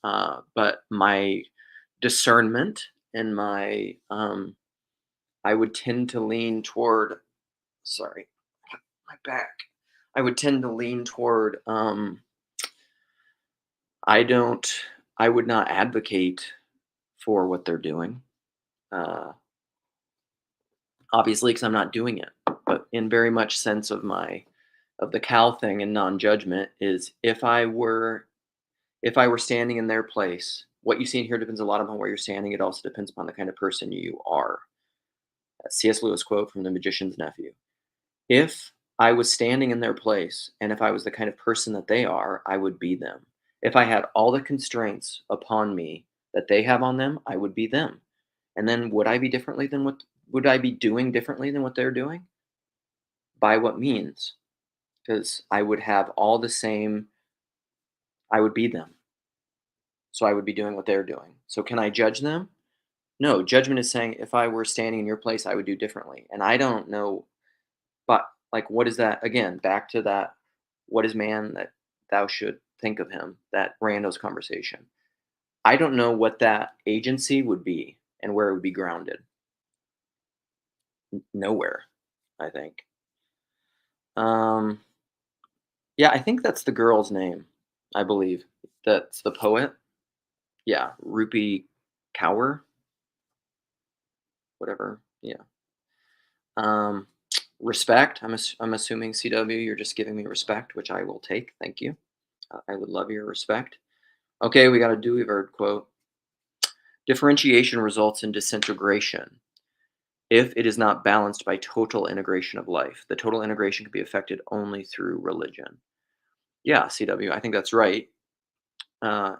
but my discernment and I would tend to lean toward. Sorry, my back. I would tend to lean toward. I don't. I would not advocate for what they're doing. Uh, Obviously, because I'm not doing it. But in very much sense of the cow thing and non-judgment is if I were standing in their place, what you see and hear depends a lot upon where you're standing. It also depends upon the kind of person you are. C.S. Lewis quote from The Magician's Nephew. If I was standing in their place, and if I was the kind of person that they are, I would be them. If I had all the constraints upon me that they have on them, I would be them. And then would I be doing differently than what they're doing? By what means? Because I would have all the same I would be them. So I would be doing what they're doing. So can I judge them? No, judgment is saying if I were standing in your place, I would do differently. And I don't know, but like, what is that? Again, back to that, what is man that thou should think of him? That randos conversation. I don't know what that agency would be and where it would be grounded. Nowhere, I think. Um, yeah, I think that's the girl's name, I believe. That's the poet. Yeah, Rupi Kaur, whatever. Yeah. Um, Respect. I'm assuming CW. You're just giving me respect, which I will take. Thank you. I would love your respect. Okay, we got a Dewey Bird quote. Differentiation results in disintegration if it is not balanced by total integration of life. The total integration can be affected only through religion. Yeah, CW. I think that's right. Uh,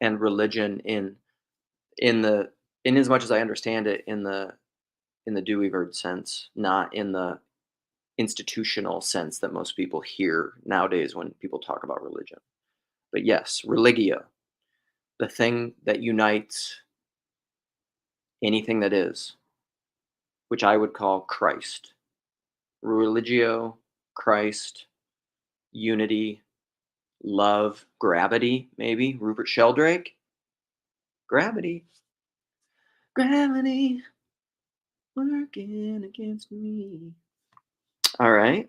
and religion in the in as much as I understand it in the Dewey Bird sense, not in the institutional sense that most people hear nowadays when people talk about religion. But yes, religio, the thing that unites anything that is, which I would call Christ. Religio, Christ, unity, love, gravity, maybe. Rupert Sheldrake. Gravity, gravity. working against me. All right.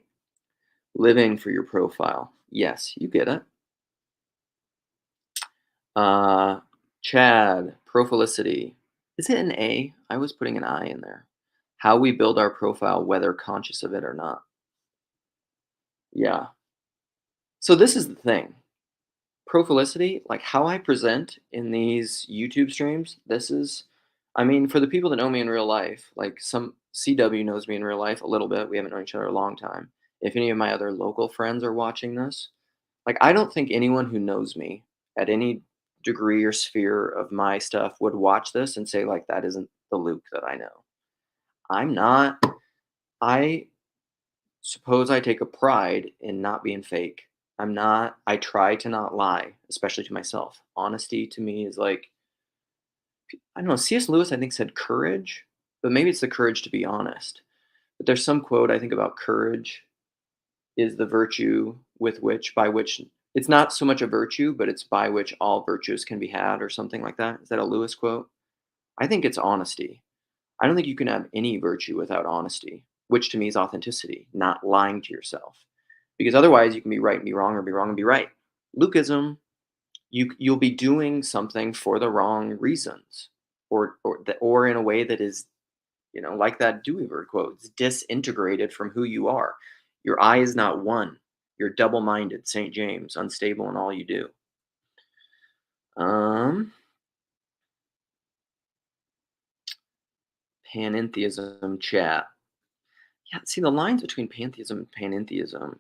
Living for your profile. Yes, you get it. Uh, Chad, Profilicity. Is it an A? I was putting an I in there. How we build our profile, whether conscious of it or not. Yeah. So this is the thing. Profilicity, like how I present in these YouTube streams, this is, I mean, for the people that know me in real life, like some CW knows me in real life a little bit. We haven't known each other a long time. If any of my other local friends are watching this, like I don't think anyone who knows me at any degree or sphere of my stuff would watch this and say, like, that isn't the Luke that I know. I'm not. I suppose I take a pride in not being fake. I'm not, I try to not lie, especially to myself. Honesty to me is like, I don't know, C.S. Lewis, I think, said courage, but maybe it's the courage to be honest. But there's some quote I think about courage is the virtue with which, by which, it's not so much a virtue, but it's by which all virtues can be had, or something like that. Is that a Lewis quote? I think it's honesty. I don't think you can have any virtue without honesty, which to me is authenticity, not lying to yourself. Because otherwise you can be right and be wrong, or be wrong and be right. Lukeism, you'll be doing something for the wrong reasons, or in a way that is, like that Dewey Bird quote, it's disintegrated from who you are. Your eye is not one. You're double-minded, St. James, unstable in all you do. Um, Panentheism chat. Yeah, see the lines between pantheism and panentheism.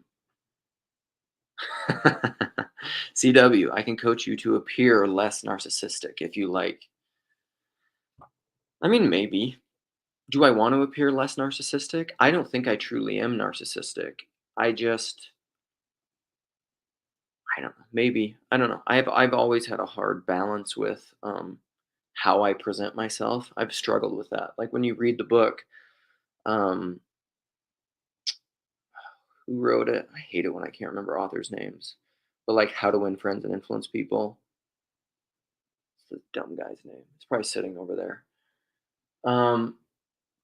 CW, I can coach you to appear less narcissistic if you like. I mean, maybe. Do I want to appear less narcissistic? I don't think I truly am narcissistic. I just, I don't know. Maybe. I don't know. I've always had a hard balance with how I present myself. I've struggled with that. Like when you read the book, um, who wrote it? I hate it when I can't remember authors' names. But like How to Win Friends and Influence People. It's the dumb guy's name. It's probably sitting over there. Um,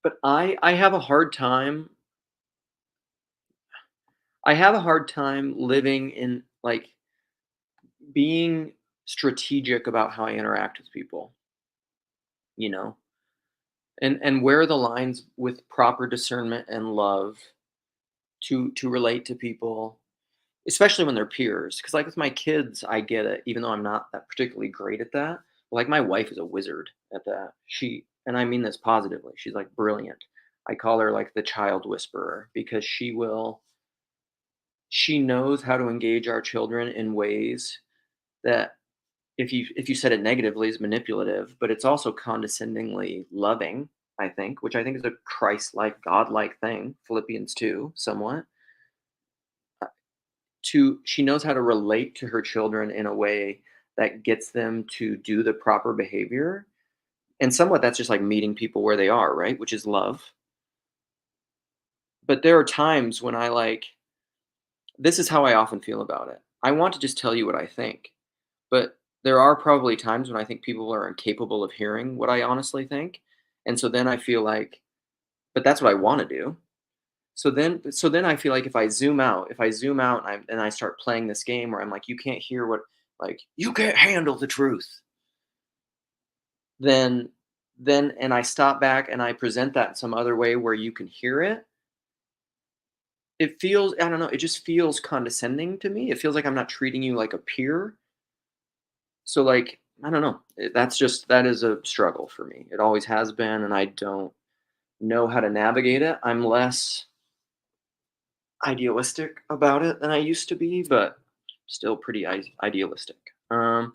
but I have a hard time. I have a hard time living in like being strategic about how I interact with people, you know, and where are the lines with proper discernment and love to relate to people, especially when they're peers. Because like with my kids, I get it, even though I'm not that particularly great at that. Like my wife is a wizard at that. And I mean this positively. She's like brilliant. I call her like the child whisperer because she knows how to engage our children in ways that if you said it negatively is manipulative, but it's also condescendingly loving, I think, which I think is a Christ-like, God-like thing, Philippians 2, somewhat. She knows how to relate to her children in a way that gets them to do the proper behavior. And somewhat that's just like meeting people where they are, right? Which is love. But there are times when I like this is how I often feel about it. I want to just tell you what I think. But there are probably times when I think people are incapable of hearing what I honestly think, and so then I feel like, but that's what I wanna do. So then I feel like if I zoom out and I start playing this game where I'm like, "You can't hear what," like, "You can't handle the truth," then and I stop back and I present that in some other way where you can hear it, it feels, I don't know, it just feels condescending to me. It feels like I'm not treating you like a peer. So, like, I don't know. That is a struggle for me. It always has been, and I don't know how to navigate it. I'm less idealistic about it than I used to be, but still pretty idealistic. Am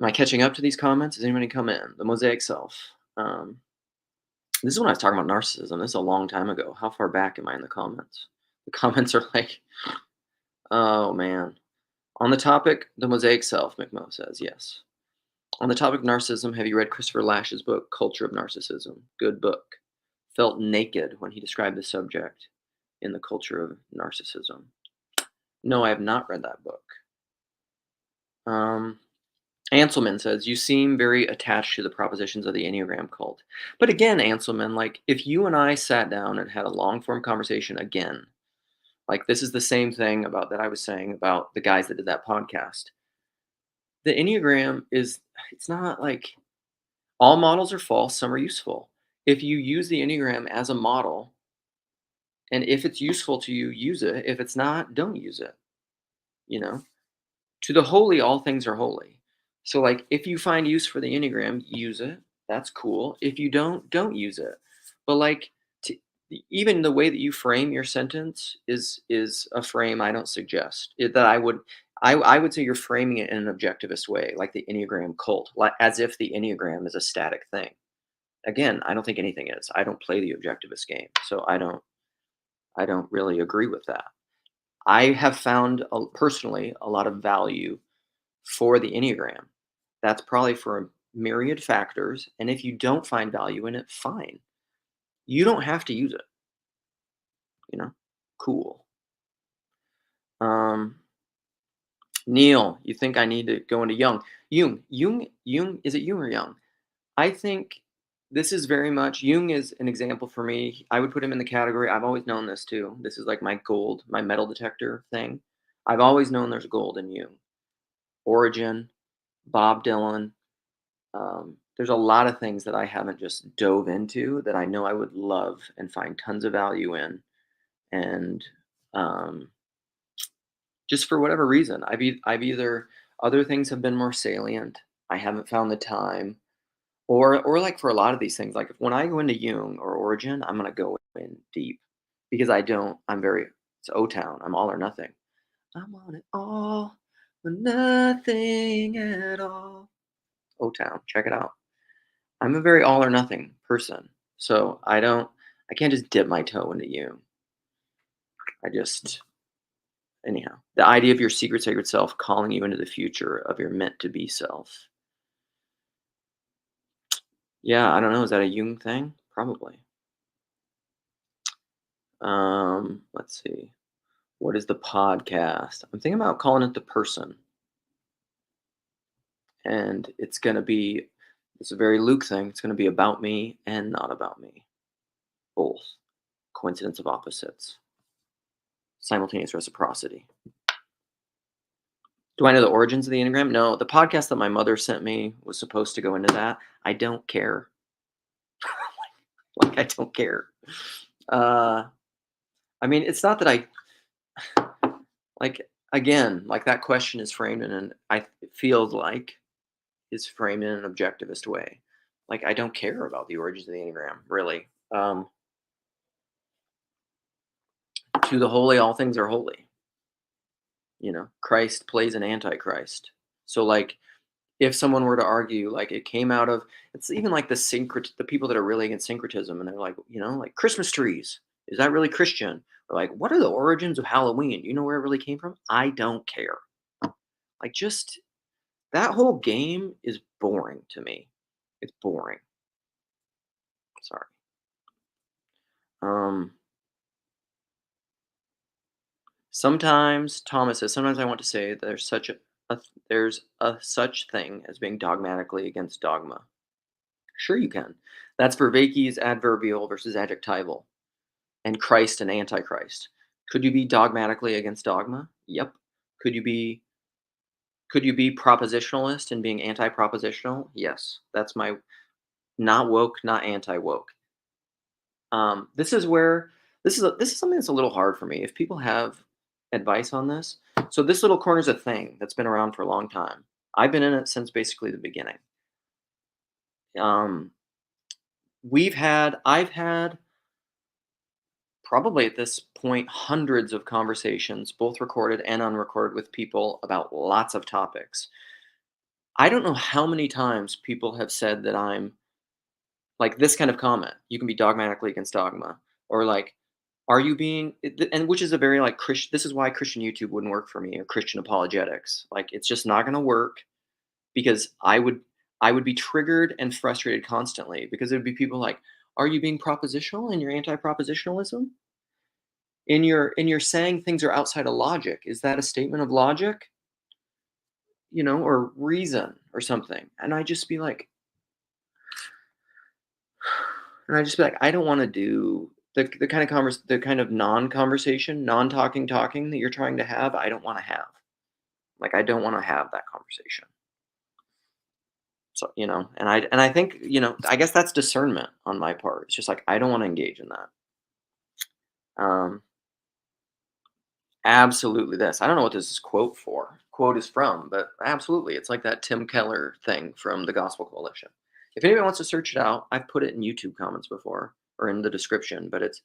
I catching up to these comments? Has anybody come in? The mosaic self. Um, this is when I was talking about narcissism. This is a long time ago. How far back am I in the comments? The comments are like, oh man. On the topic, the mosaic self, McMo says, yes. On the topic of narcissism, have you read Christopher Lash's book, Culture of Narcissism? Good book. Felt naked when he described the subject in the culture of narcissism. No, I have not read that book. Um, Anselman says, "You seem very attached to the propositions of the Enneagram cult." But again, Anselman, like, if you and I sat down and had a long form conversation again, like, this is the same thing about that I was saying about the guys that did that podcast. The Enneagram is, it's not like all models are false, some are useful. If you use the Enneagram as a model, and if it's useful to you, use it. If it's not, don't use it, you know? To the holy, all things are holy. So, like, if you find use for the Enneagram, use it. That's cool. If you don't use it. But like, to, even the way that you frame your sentence is a frame I don't suggest. That I would say you're framing it in an objectivist way, like the Enneagram cult, like as if the Enneagram is a static thing. Again, I don't think anything is. I don't play the objectivist game, so I don't really agree with that. I have found personally a lot of value for the Enneagram. That's probably for a myriad factors. And if you don't find value in it, fine. You don't have to use it, you know? Cool. Um, Neil, you think I need to go into Jung? Jung, is it Jung or Young? I think this is very much, Jung is an example for me. I would put him in the category, I've always known this too. This is like my gold, my metal detector thing. I've always known there's gold in Jung. Origin, Bob Dylan. There's a lot of things that I haven't just dove into that I know I would love and find tons of value in. And um, just for whatever reason, I've either, other things have been more salient. I haven't found the time, or like for a lot of these things, like when I go into Jung or Origin, I'm gonna go in deep because I don't. I'm very, it's O Town. I'm all or nothing. I'm on it all or nothing at all. O Town. Check it out. I'm a very all or nothing person. So I can't just dip my toe into you. I just, anyhow, the idea of your secret sacred self calling you into the future of your meant to be self. Yeah, I don't know. Is that a Jung thing? Probably. Let's see. What is the podcast? I'm thinking about calling it The Person. And it's a very Luke thing. It's going to be about me and not about me. Both. Coincidence of opposites. Simultaneous reciprocity. Do I know the origins of the Enneagram? No, the podcast that my mother sent me was supposed to go into that. I don't care. Like, I don't care. Uh, I mean, it's not that I like, again, like, that question is framed in an, it feels like is framed in an objectivist way. Like, I don't care about the origins of the Enneagram, really. Um, to the holy, all things are holy. Christ plays an antichrist. So, like, if someone were to argue, like, it came out of, it's even like the people that are really against syncretism, and they're like, like Christmas trees, is that really Christian? Or like, what are the origins of Halloween? Do you know where it really came from? I don't care. Like, just that whole game is boring to me. It's boring. Sorry. Um, Sometimes Thomas says, sometimes I want to say that there's a such thing as being dogmatically against dogma. Sure, you can. That's Vervaeke's adverbial versus adjectival, and Christ and Antichrist. Could you be dogmatically against dogma? Yep. Could you be could you be propositionalist and being anti-propositional? Yes. That's my, not woke, not anti-woke. This is where, this is something that's a little hard for me. If people have advice on this, so this little corner is a thing that's been around for a long time. I've been in it since basically the beginning. Um, I've had probably at this point hundreds of conversations, both recorded and unrecorded, with people about lots of topics. I don't know how many times people have said that I'm like, this kind of comment. You can be dogmatically against dogma, or like, are you being, and which is a very like Christian. This is why Christian YouTube wouldn't work for me, or Christian apologetics. Like, it's just not going to work, because I would be triggered and frustrated constantly, because there'd be people like, are you being propositional in your anti-propositionalism? In your saying things are outside of logic, is that a statement of logic, or reason? or something, and I don't want to do the kind of non-conversation, non-talking that you're trying to have. I don't want to have. Like, I don't want to have that conversation. So, and I think, I guess that's discernment on my part. It's just like I don't want to engage in that. Um, Absolutely this. I don't know what this is quote is from, but absolutely. It's like that Tim Keller thing from the Gospel Coalition. If anybody wants to search it out, I've put it in YouTube comments before or in the description, but it's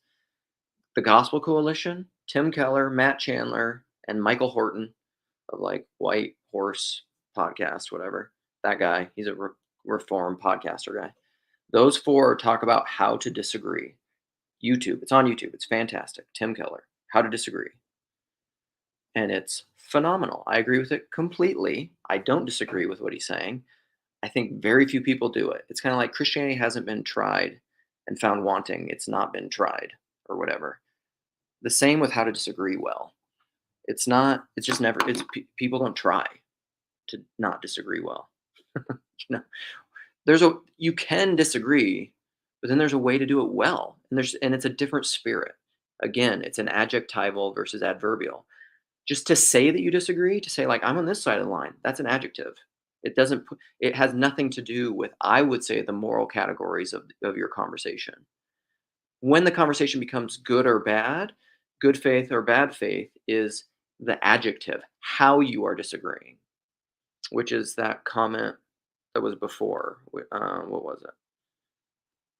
the Gospel Coalition, Tim Keller, Matt Chandler, and Michael Horton of like White Horse Podcast, whatever. That guy, he's a reform podcaster guy. Those four talk about how to disagree. YouTube, it's on YouTube. It's fantastic. Tim Keller, How to Disagree. And it's phenomenal. I agree with it completely. I don't disagree with what he's saying. I think very few people do it. It's kind of like Christianity hasn't been tried and found wanting. It's not been tried or whatever. The same with how to disagree well. It's not, it's just never, people don't try to not disagree well. you know, you can disagree, but then there's a way to do it well. And it's a different spirit. Again, it's an adjectival versus adverbial. Just to say that you disagree, to say like I'm on this side of the line, that's an adjective. It has nothing to do with, I would say, the moral categories of your conversation. When the conversation becomes good or bad, good faith or bad faith is the adjective, how you are disagreeing, which is that comment that was before. What was it?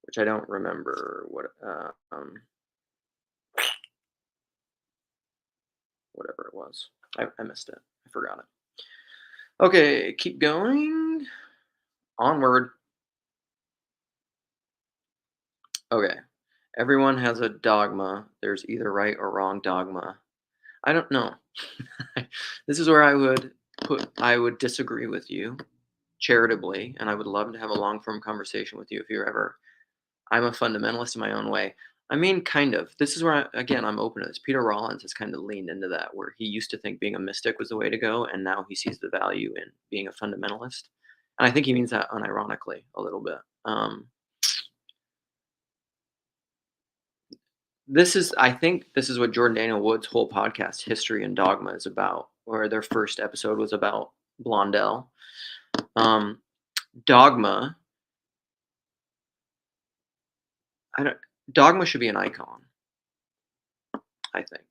Which I don't remember whatever it was. I missed it. I forgot it. Okay, keep going. Onward. Okay. Everyone has a dogma. There's either right or wrong dogma. I don't know. This is where I would disagree with you charitably, and I would love to have a long form conversation with you if you're ever. I'm a fundamentalist in my own way. I mean, kind of. This is where again I'm open to this. Peter Rollins has kind of leaned into that, where he used to think being a mystic was the way to go, and now he sees the value in being a fundamentalist. And I think he means that unironically a little bit. I think this is what Jordan Daniel Wood's whole podcast, History and Dogma, is about, where their first episode was about Blondel. Um, Dogma, I don't, dogma should be an icon, I think.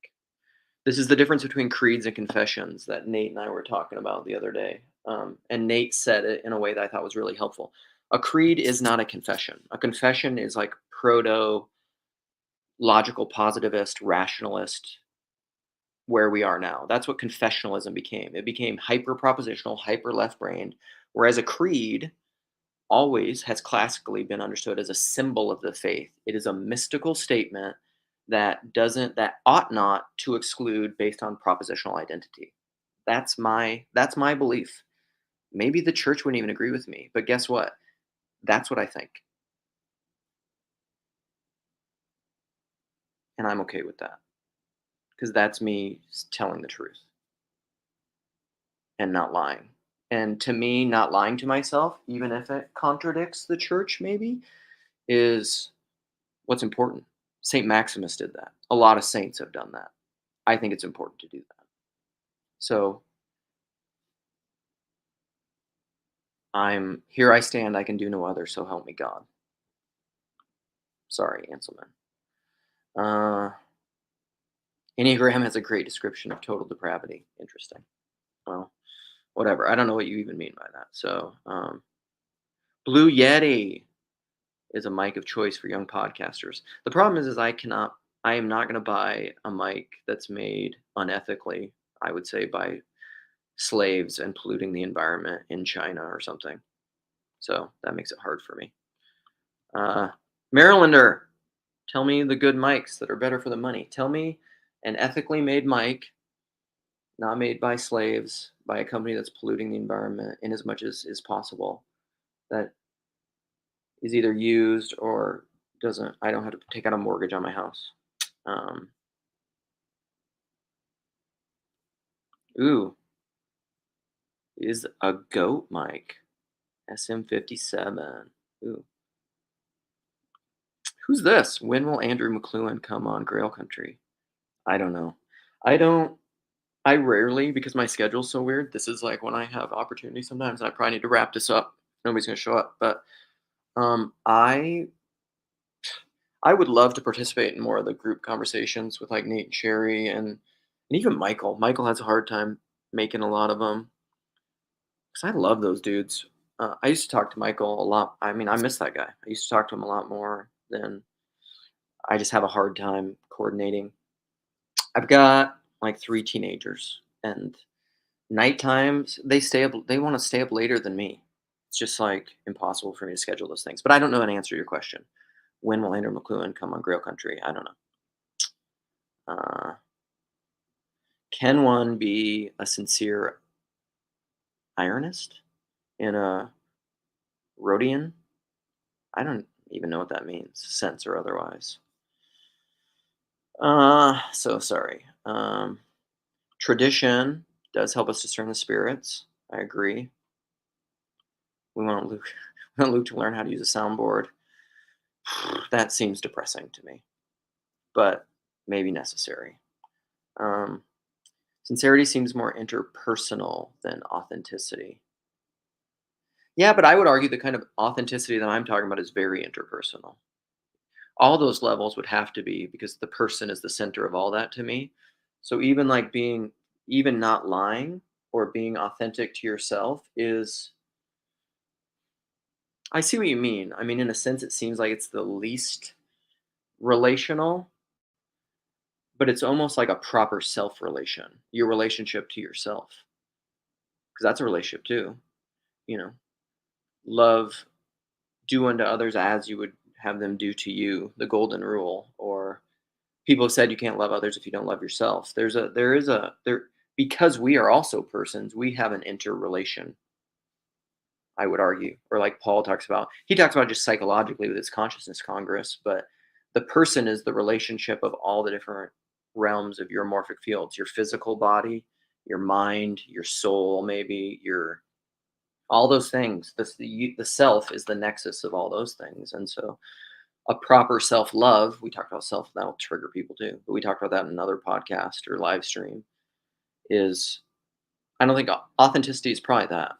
This is the difference between creeds and confessions that Nate and I were talking about the other day. And Nate said it in a way that I thought was really helpful. A creed is not a confession. A confession is like proto logical positivist, rationalist, where we are now. That's what confessionalism became. It became hyper propositional, hyper left brained, whereas a creed always has classically been understood as a symbol of the faith. It is a mystical statement that ought not to exclude based on propositional identity. That's my belief. Maybe the church wouldn't even agree with me, but guess what? That's what I think. And I'm okay with that because that's me telling the truth and not lying. And to me, not lying to myself, even if it contradicts the church, maybe, is what's important. St. Maximus did that. A lot of saints have done that. I think it's important to do that. So here I stand, I can do no other, so help me God. Sorry, Anselman. Enneagram has a great description of total depravity. Interesting. Well, whatever. I don't know what you even mean by that. So, Blue Yeti is a mic of choice for young podcasters. The problem is I am not going to buy a mic that's made unethically, I would say, by slaves and polluting the environment in China or something. So that makes it hard for me. Marylander, tell me the good mics that are better for the money. Tell me an ethically made mic, not made by slaves, by a company that's polluting the environment in as much as is possible, that is either used or doesn't. I don't have to take out a mortgage on my house. Ooh, is a goat mic. SM57. Ooh. Who's this? When will Andrew McLuhan come on Grail Country? I don't know. I don't I rarely, because my schedule's so weird, this is like when I have opportunity sometimes, and I probably need to wrap this up. Nobody's gonna show up. But I would love to participate in more of the group conversations with like Nate and Sherry and even Michael. Michael has a hard time making a lot of them because I love those dudes. I used to talk to Michael a lot. I mean, I miss that guy. I used to talk to him a lot more than I just have a hard time coordinating. I've got like three teenagers, and night times they stay up. They want to stay up later than me. It's just like impossible for me to schedule those things. But I don't know an answer to your question. When will Andrew McLuhan come on Grail Country? I don't know. Uh, can one be a sincere ironist in a Rhodian? I don't even know what that means, sense or otherwise. So sorry. Tradition does help us discern the spirits. I agree. We want Luke, we want Luke to learn how to use a soundboard. That seems depressing to me, but maybe necessary. Um, Sincerity seems more interpersonal than authenticity. Yeah, but I would argue the kind of authenticity that I'm talking about is very interpersonal. All those levels would have to be because the person is the center of all that to me. So even like being even not lying or being authentic to yourself is I see what you mean. I mean, in a sense, it seems like it's the least relational, but it's almost like a proper self relation, your relationship to yourself, because that's a relationship too. You know, love, do unto others as you would have them do to you, the golden rule. Or people have said you can't love others if you don't love yourself. There is a there because we are also persons. We have an interrelation, I would argue, or like Paul talks about. He talks about just psychologically with his consciousness congress, but the person is the relationship of all the different realms of your morphic fields, your physical body, your mind, your soul, maybe your all those things. The self is the nexus of all those things, and so a proper self love. We talked about self that'll trigger people too, but we talked about that in another podcast or live stream. Is I don't think authenticity is probably that.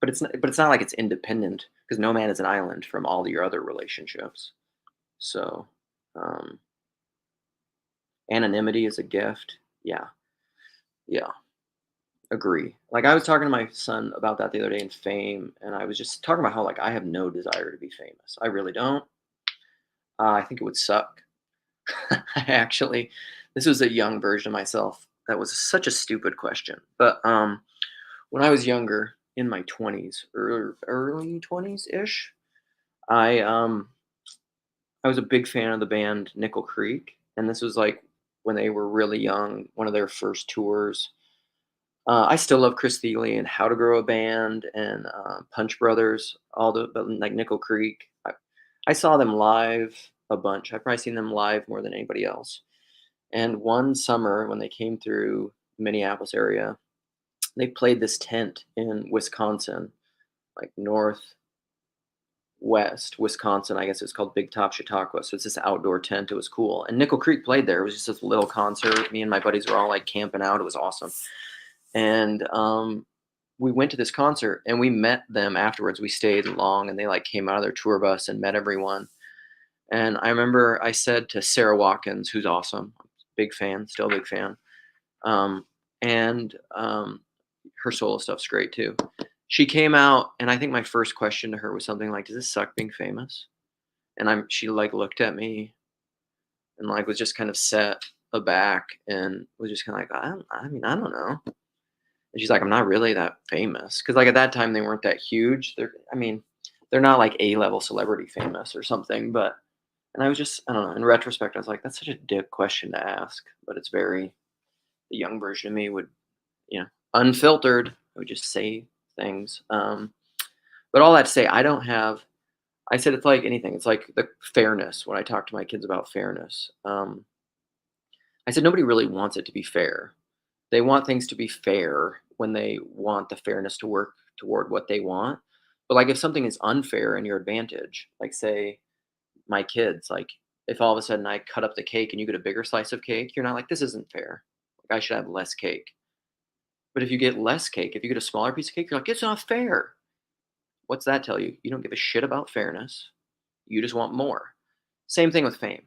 But it's not like it's independent because no man is an island from all your other relationships. So, um, anonymity is a gift. Yeah, yeah, agree. Like I was talking to my son about that the other day in fame, and I was just talking about how like I have no desire to be famous. I really don't. I think it would suck. I actually, this was a young version of myself. That was such a stupid question. But when I was younger, in my 20s, early 20s ish, I um I was a big fan of the band Nickel Creek, and this was like when they were really young, one of their first tours. I still love Chris Thiele and How to Grow a Band and Punch Brothers, all the but like Nickel Creek. I saw them live a bunch. I've probably seen them live more than anybody else. And one summer when they came through Minneapolis area, they played this tent in Wisconsin, like northwest Wisconsin. I guess it's called Big Top Chautauqua. So it's this outdoor tent. It was cool. And Nickel Creek played there. It was just this little concert. Me and my buddies were all like camping out. It was awesome. And we went to this concert and we met them afterwards. We stayed long and they like came out of their tour bus and met everyone. And I remember I said to Sarah Watkins, who's awesome, big fan, still a big fan. Um, and her solo stuff's great too. She came out, and I think my first question to her was something like, "Does this suck being famous?" And she like looked at me and like was just kind of set aback and was just kind of like, I mean, I don't know. And she's like, I'm not really that famous because like at that time they weren't that huge. I mean, they're not like A-level celebrity famous or something, but and I was just, I don't know. In retrospect, I was like, that's such a dick question to ask, but it's very the young version of me would, you know, unfiltered, I would just say things. But all that to say, I don't have. I said it's like anything. It's like the fairness. When I talk to my kids about fairness, I said nobody really wants it to be fair. They want things to be fair when they want the fairness to work toward what they want. But, like, if something is unfair in your advantage, like, say, my kids, like, if all of a sudden I cut up the cake and you get a bigger slice of cake, you're not like, "This isn't fair. Like, I should have less cake." But if you get less cake, if you get a smaller piece of cake, you're like, "It's not fair." What's that tell you? You don't give a shit about fairness. You just want more. Same thing with fame.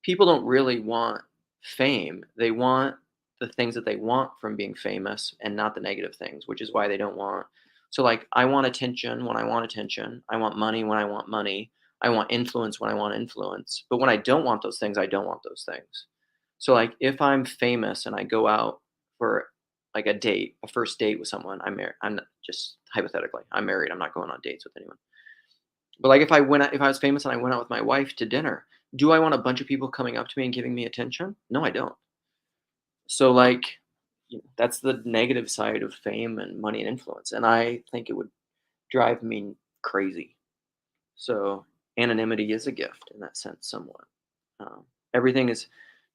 People don't really want fame. They want the things that they want from being famous and not the negative things, which is why they don't want. So, like, I want attention when I want attention. I want money when I want money. I want influence when I want influence. But when I don't want those things, I don't want those things. So, like, if I'm famous and I go out for like a date, a first date with someone, I'm married. I'm not, just hypothetically, I'm married. I'm not going on dates with anyone. But, like, if I was famous and I went out with my wife to dinner, do I want a bunch of people coming up to me and giving me attention? No, I don't. So, like, that's the negative side of fame and money and influence, and I think it would drive me crazy. So, anonymity is a gift in that sense somewhat. Um, everything is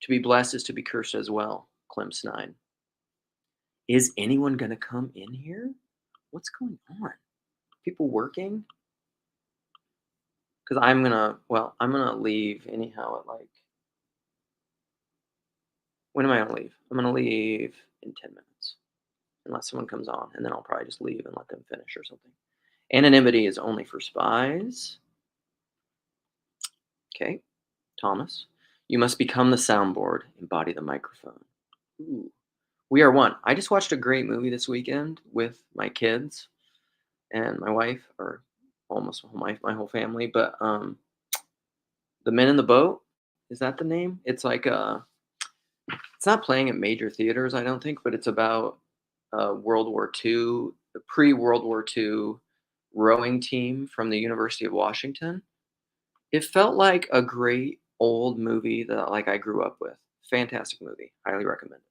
to be blessed is to be cursed as well, Clem's 9. Is anyone gonna come in here? What's going on? People working? Because I'm gonna leave anyhow at like when am I gonna leave? I'm gonna leave in 10 minutes, unless someone comes on, and then I'll probably just leave and let them finish or something. Anonymity is only for spies. Okay, Thomas. You must become the soundboard, embody the microphone. Ooh. We are one. I just watched a great movie this weekend with my kids and my wife, or almost my whole family. But The Men in the Boat, is that the name? It's like it's not playing at major theaters, I don't think, but it's about World War II, the pre-World War II rowing team from the University of Washington. It felt like a great old movie that like I grew up with. Fantastic movie. Highly recommend it.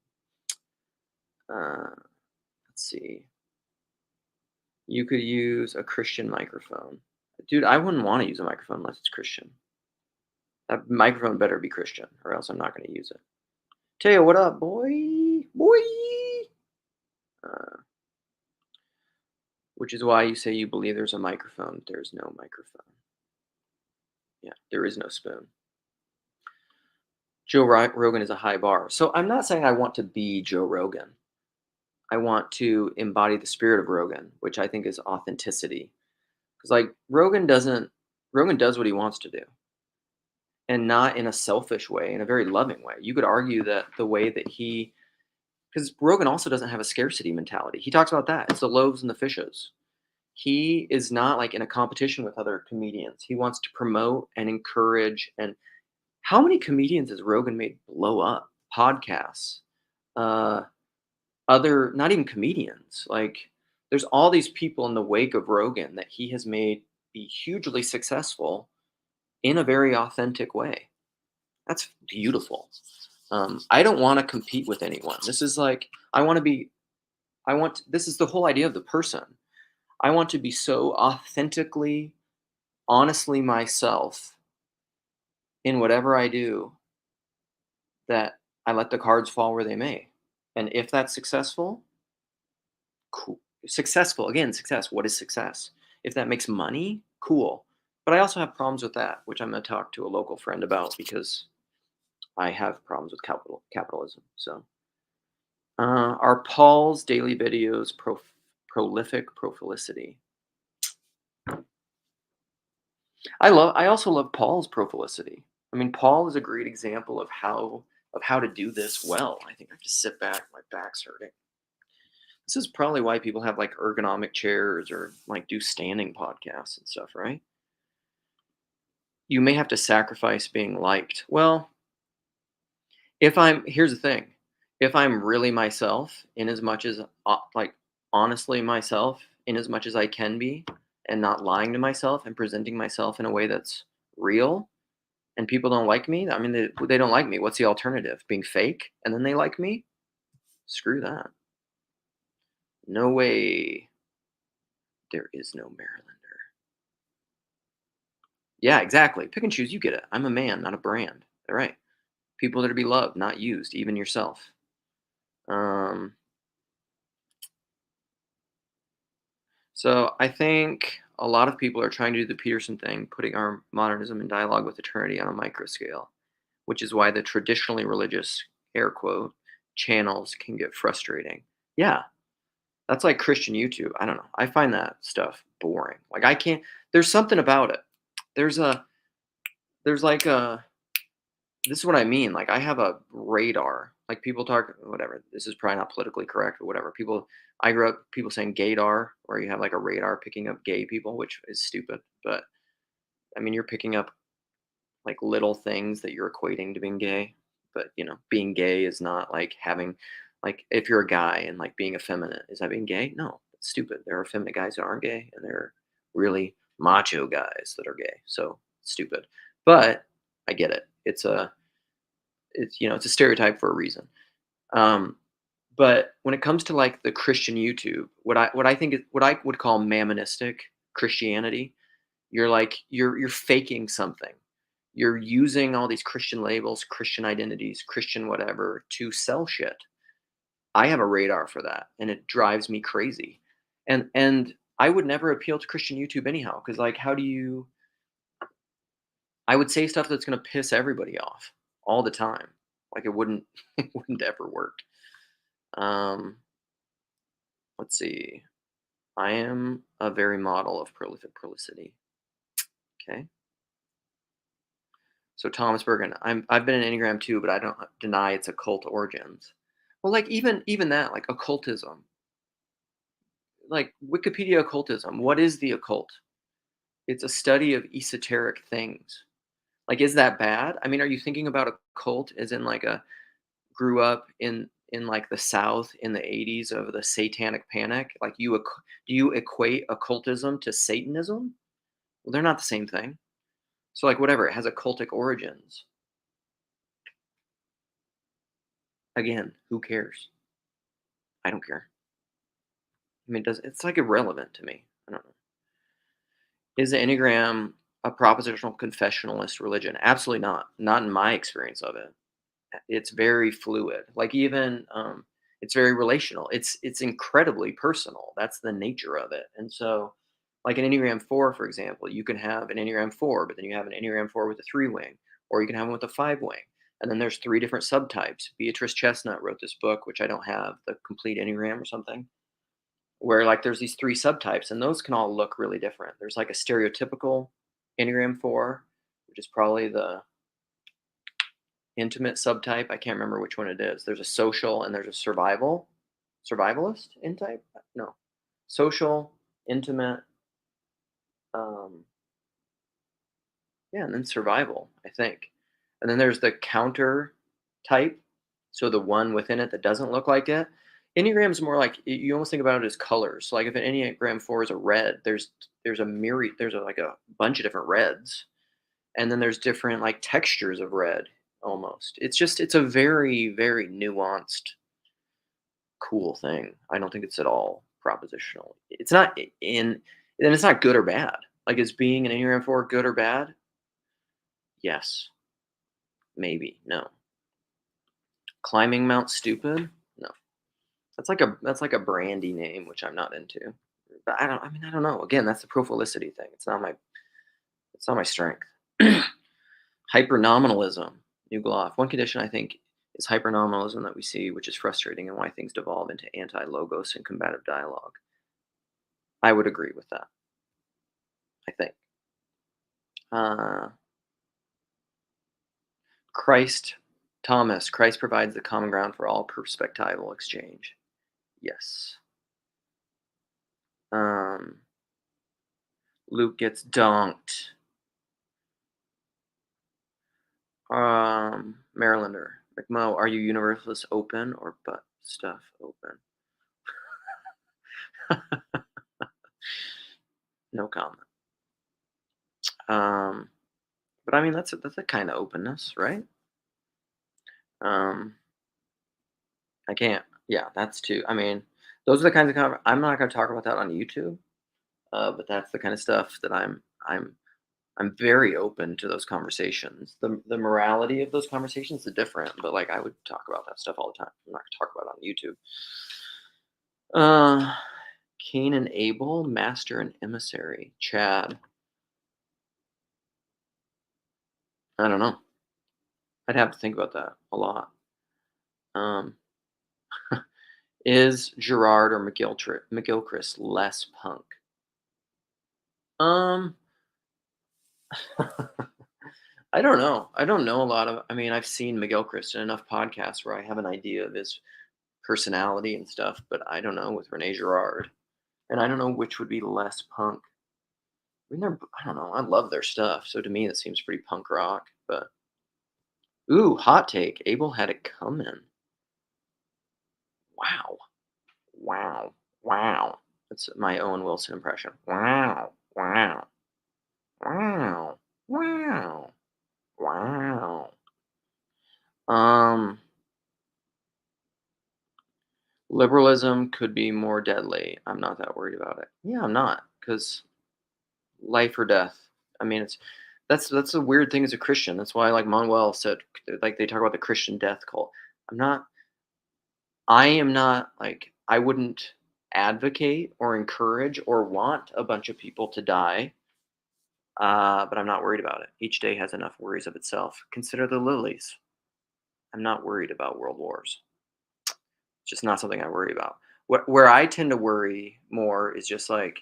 Let's see. You could use a Christian microphone. Dude, I wouldn't want to use a microphone unless it's Christian. That microphone better be Christian, or else I'm not going to use it. Tell you what up, boy, boy. Uh, which is why you say you believe there's a microphone. There's no microphone. Yeah, there is no spoon. Rogan is a high bar. So I'm not saying I want to be Joe Rogan. I want to embody the spirit of Rogan, which I think is authenticity. Because like Rogan does what he wants to do, and not in a selfish way, in a very loving way. You could argue that the way that because Rogan also doesn't have a scarcity mentality. He talks about that. It's the loaves and the fishes. He is not like in a competition with other comedians. He wants to promote and encourage. And how many comedians has Rogan made blow up? Podcasts, uh, other, not even comedians. Like, there's all these people in the wake of Rogan that he has made be hugely successful in a very authentic way. That's beautiful. I don't want to compete with anyone. This is like, this is the whole idea of the person. I want to be so authentically, honestly myself in whatever I do that I let the cards fall where they may. And if that's successful, cool. Successful, again, success. What is success? If that makes money, cool. But I also have problems with that, which I'm going to talk to a local friend about because I have problems with capitalism. So, are Paul's daily videos prolific? Profilicity. I also love Paul's Profilicity. I mean, Paul is a great example of how to do this well. I think I just sit back, my back's hurting. This is probably why people have like ergonomic chairs or like do standing podcasts and stuff, right? You may have to sacrifice being liked. Well, here's the thing. If I'm really myself, in as much as like honestly myself, in as much as I can be, and not lying to myself and presenting myself in a way that's real, and people don't like me, I mean, they don't like me. What's the alternative? Being fake and then they like me? Screw that. No way. There is no Marylander. Yeah, exactly. Pick and choose. You get it. I'm a man, not a brand. All right. People that are to be loved, not used, even yourself. Um, so I think a lot of people are trying to do the Peterson thing, putting our modernism in dialogue with eternity on a micro scale, which is why the traditionally religious, air quote, channels can get frustrating. Yeah, that's like Christian YouTube. I don't know. I find that stuff boring. Like I can't. There's something about it. There's a. There's like a. This is what I mean. Like I have a radar. Like people talk whatever. This is probably not politically correct, but whatever. People. I grew up people saying gaydar, where you have like a radar picking up gay people, which is stupid. But I mean, you're picking up like little things that you're equating to being gay. But being gay is not like having like if you're a guy and like being effeminate, is that being gay? No, that's stupid. There are effeminate guys that aren't gay, and there are really macho guys that are gay. So stupid. But I get it. It's a stereotype for a reason. Um, but when it comes to like the Christian YouTube, what I think is what I would call mammonistic Christianity, you're faking something. You're using all these Christian labels, Christian identities, Christian whatever to sell shit. I have a radar for that, and it drives me crazy. And I would never appeal to Christian YouTube anyhow, because like, how do you? I would say stuff that's gonna piss everybody off all the time. Like it wouldn't, it wouldn't ever work. Um, let's see. I am a very model of prolific prolicity. Okay. So Thomas Bergen, I've been an Enneagram too, but I don't deny its occult origins. Well, like even that, like occultism, like Wikipedia occultism. What is the occult? It's a study of esoteric things. Like, is that bad? I mean, are you thinking about a cult as in like a grew up in like the South in the 80s of the Satanic Panic? Like, do you equate occultism to Satanism? Well, they're not the same thing. So like whatever, it has occultic origins. Again, who cares? I don't care. I mean, it's like irrelevant to me. I don't know. Is the Enneagram a propositional confessionalist religion? Absolutely not. Not in my experience of it. It's very fluid. Like even it's very relational. It's incredibly personal. That's the nature of it. And so like an Enneagram 4, for example, you can have an Enneagram 4, but then you have an Enneagram 4 with a 3 wing, or you can have one with a 5 wing. And then there's three different subtypes. Beatrice Chestnut wrote this book, which I don't have, the complete Enneagram or something, where like there's these three subtypes, and those can all look really different. There's like a stereotypical Enneagram 4, which is probably the intimate subtype. I can't remember which one it is. There's a social and there's a survivalist in type. No, social, intimate, um, yeah, and then survival, I think. And then there's the counter type, so the one within it that doesn't look like it. Enneagram's more like you almost think about it as colors. So like if an Enneagram 4 is a red, there's a myriad, like a bunch of different reds, and then there's different like textures of red almost. It's a very very nuanced, cool thing. I don't think it's at all propositional. It's not in, and it's not good or bad. Like is being an Enneagram 4 good or bad? Yes, maybe, no. Climbing Mount Stupid? No. That's like a brandy name, which I'm not into. But I don't know. Again, that's the profilicity thing. It's not my strength. Hypernominalism, New Gloff. One condition I think is hypernominalism that we see, which is frustrating and why things devolve into anti-logos and combative dialogue. I would agree with that, I think. Uh, Christ, Thomas, Christ provides the common ground for all perspectival exchange. Yes. Um, Luke gets dunked. Marylander, McMo, are you universalist open or butt stuff open? No comment. Um, but I mean that's a kind of openness, right? Um, I can't. Yeah, that's too. I mean, those are the kinds of I'm not going to talk about that on YouTube. But that's the kind of stuff that I'm very open to those conversations. The morality of those conversations is different, but like I would talk about that stuff all the time. I'm not gonna talk about it on YouTube. Cain and Abel, master and emissary. Chad. I don't know. I'd have to think about that a lot. Um, is Gerard or McGilchrist less punk? Um, I don't know. I don't know a lot of. I mean, I've seen McGilchrist in enough podcasts where I have an idea of his personality and stuff, but I don't know with Rene Girard, and I don't know which would be less punk. I mean, I don't know. I love their stuff, so to me, it seems pretty punk rock. But ooh, hot take. Abel had it coming. Wow, wow, wow. That's my Owen Wilson impression. Wow, wow, wow, wow, wow. Um, Liberalism could be more deadly. I'm not that worried about it. Yeah, I'm not, because life or death. I mean, that's a weird thing as a Christian. That's why, like Manuel said, like they talk about the Christian death cult. I'm not. I am not like I wouldn't advocate or encourage or want a bunch of people to die, but I'm not worried about it. Each day has enough worries of itself. Consider the lilies. I'm not worried about world wars. It's just not something I worry about. Where I tend to worry more is just like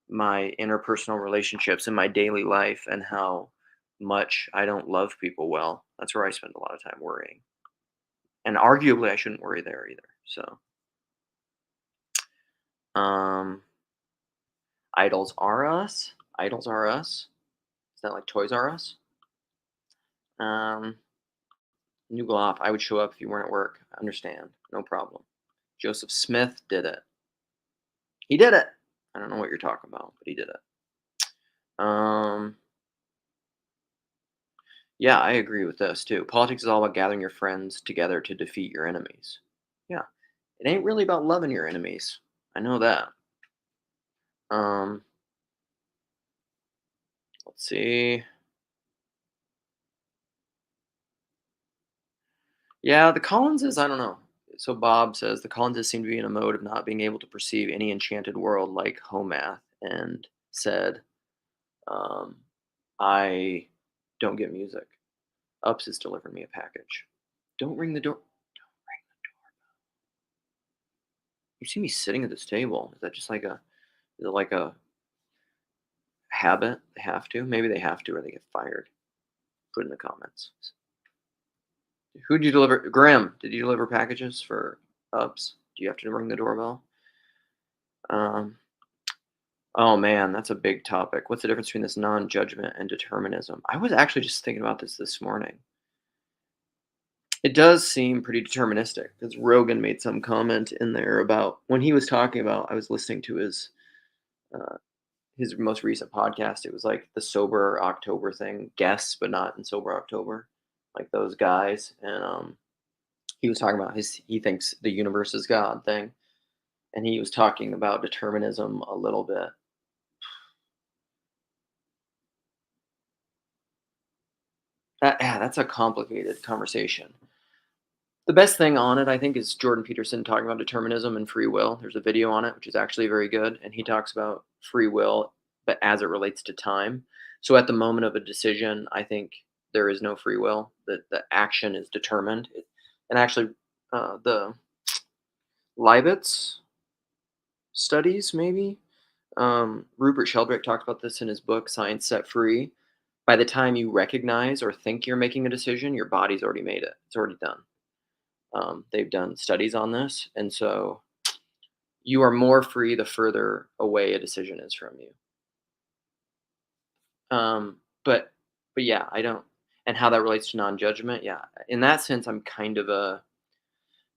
my interpersonal relationships in my daily life and how much I don't love people well. That's where I spend a lot of time worrying. And arguably, I shouldn't worry there either. So, um, idols are us. Idols are us. Is that like Toys R Us? Um, New Glop. I would show up if you weren't at work. I understand. No problem. Joseph Smith did it. He did it. I don't know what you're talking about, but he did it. Um, yeah, I agree with this too. Politics is all about gathering your friends together to defeat your enemies. Yeah, it ain't really about loving your enemies. I know that. Um, let's see. Yeah, the Collinses, I don't know. So Bob says the Collinses seem to be in a mode of not being able to perceive any enchanted world like Homath, and said, um, I don't get music. Ups is delivering me a package. Don't ring the door. You see me sitting at this table. Is that just like is it like a habit? They have to? Maybe they have to or they get fired. Put in the comments. Who did you deliver? Graham, did you deliver packages for Ups? Do you have to ring the doorbell? Um, oh man, that's a big topic. What's the difference between this non-judgment and determinism? I was actually just thinking about this morning. It does seem pretty deterministic because Rogan made some comment in there about when he was talking about. I was listening to uh, his most recent podcast. It was like the sober October thing, guests, but not in sober October, like those guys. And he was talking about he thinks the universe is God thing, and he was talking about determinism a little bit. Yeah, that's a complicated conversation. The best thing on it, I think, is Jordan Peterson talking about determinism and free will. There's a video on it, which is actually very good, and he talks about free will, but as it relates to time. So at the moment of a decision, I think there is no free will. That the action is determined. And actually, the Leibniz studies, maybe Rupert Sheldrake talked about this in his book Science Set Free. By the time you recognize or think you're making a decision, your body's already made it. It's already done. They've done studies on this, and so you are more free the further away a decision is from you. Um, but but yeah, I don't. And how that relates to non-judgment, yeah. In that sense, I'm kind of a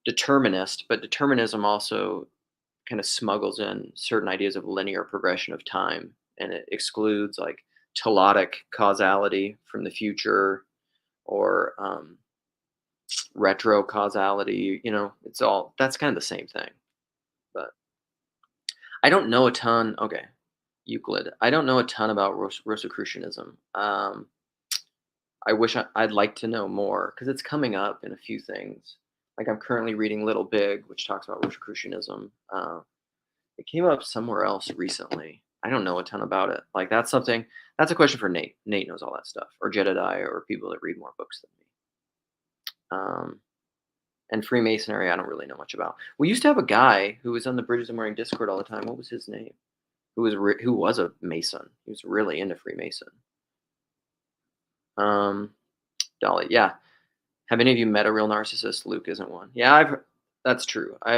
determinist, but determinism also kind of smuggles in certain ideas of linear progression of time, and it excludes like telodic causality from the future or retro causality. It's all that's kind of the same thing. But I don't know a ton. Okay, Euclid. I don't know a ton about Rosicrucianism. I'd like to know more because it's coming up in a few things. Like I'm currently reading Little Big, which talks about Rosicrucianism. It came up somewhere else recently. I don't know a ton about it. Like that's something that's a question for Nate. Nate knows all that stuff, or Jedediah, or people that read more books than me. And Freemasonry, I don't really know much about. We used to have a guy who was on the Bridges and Morning Discord all the time. What was his name? Who was a Mason. He was really into Freemason. Dolly, yeah. Have any of you met a real narcissist? Luke isn't one. Yeah, that's true. I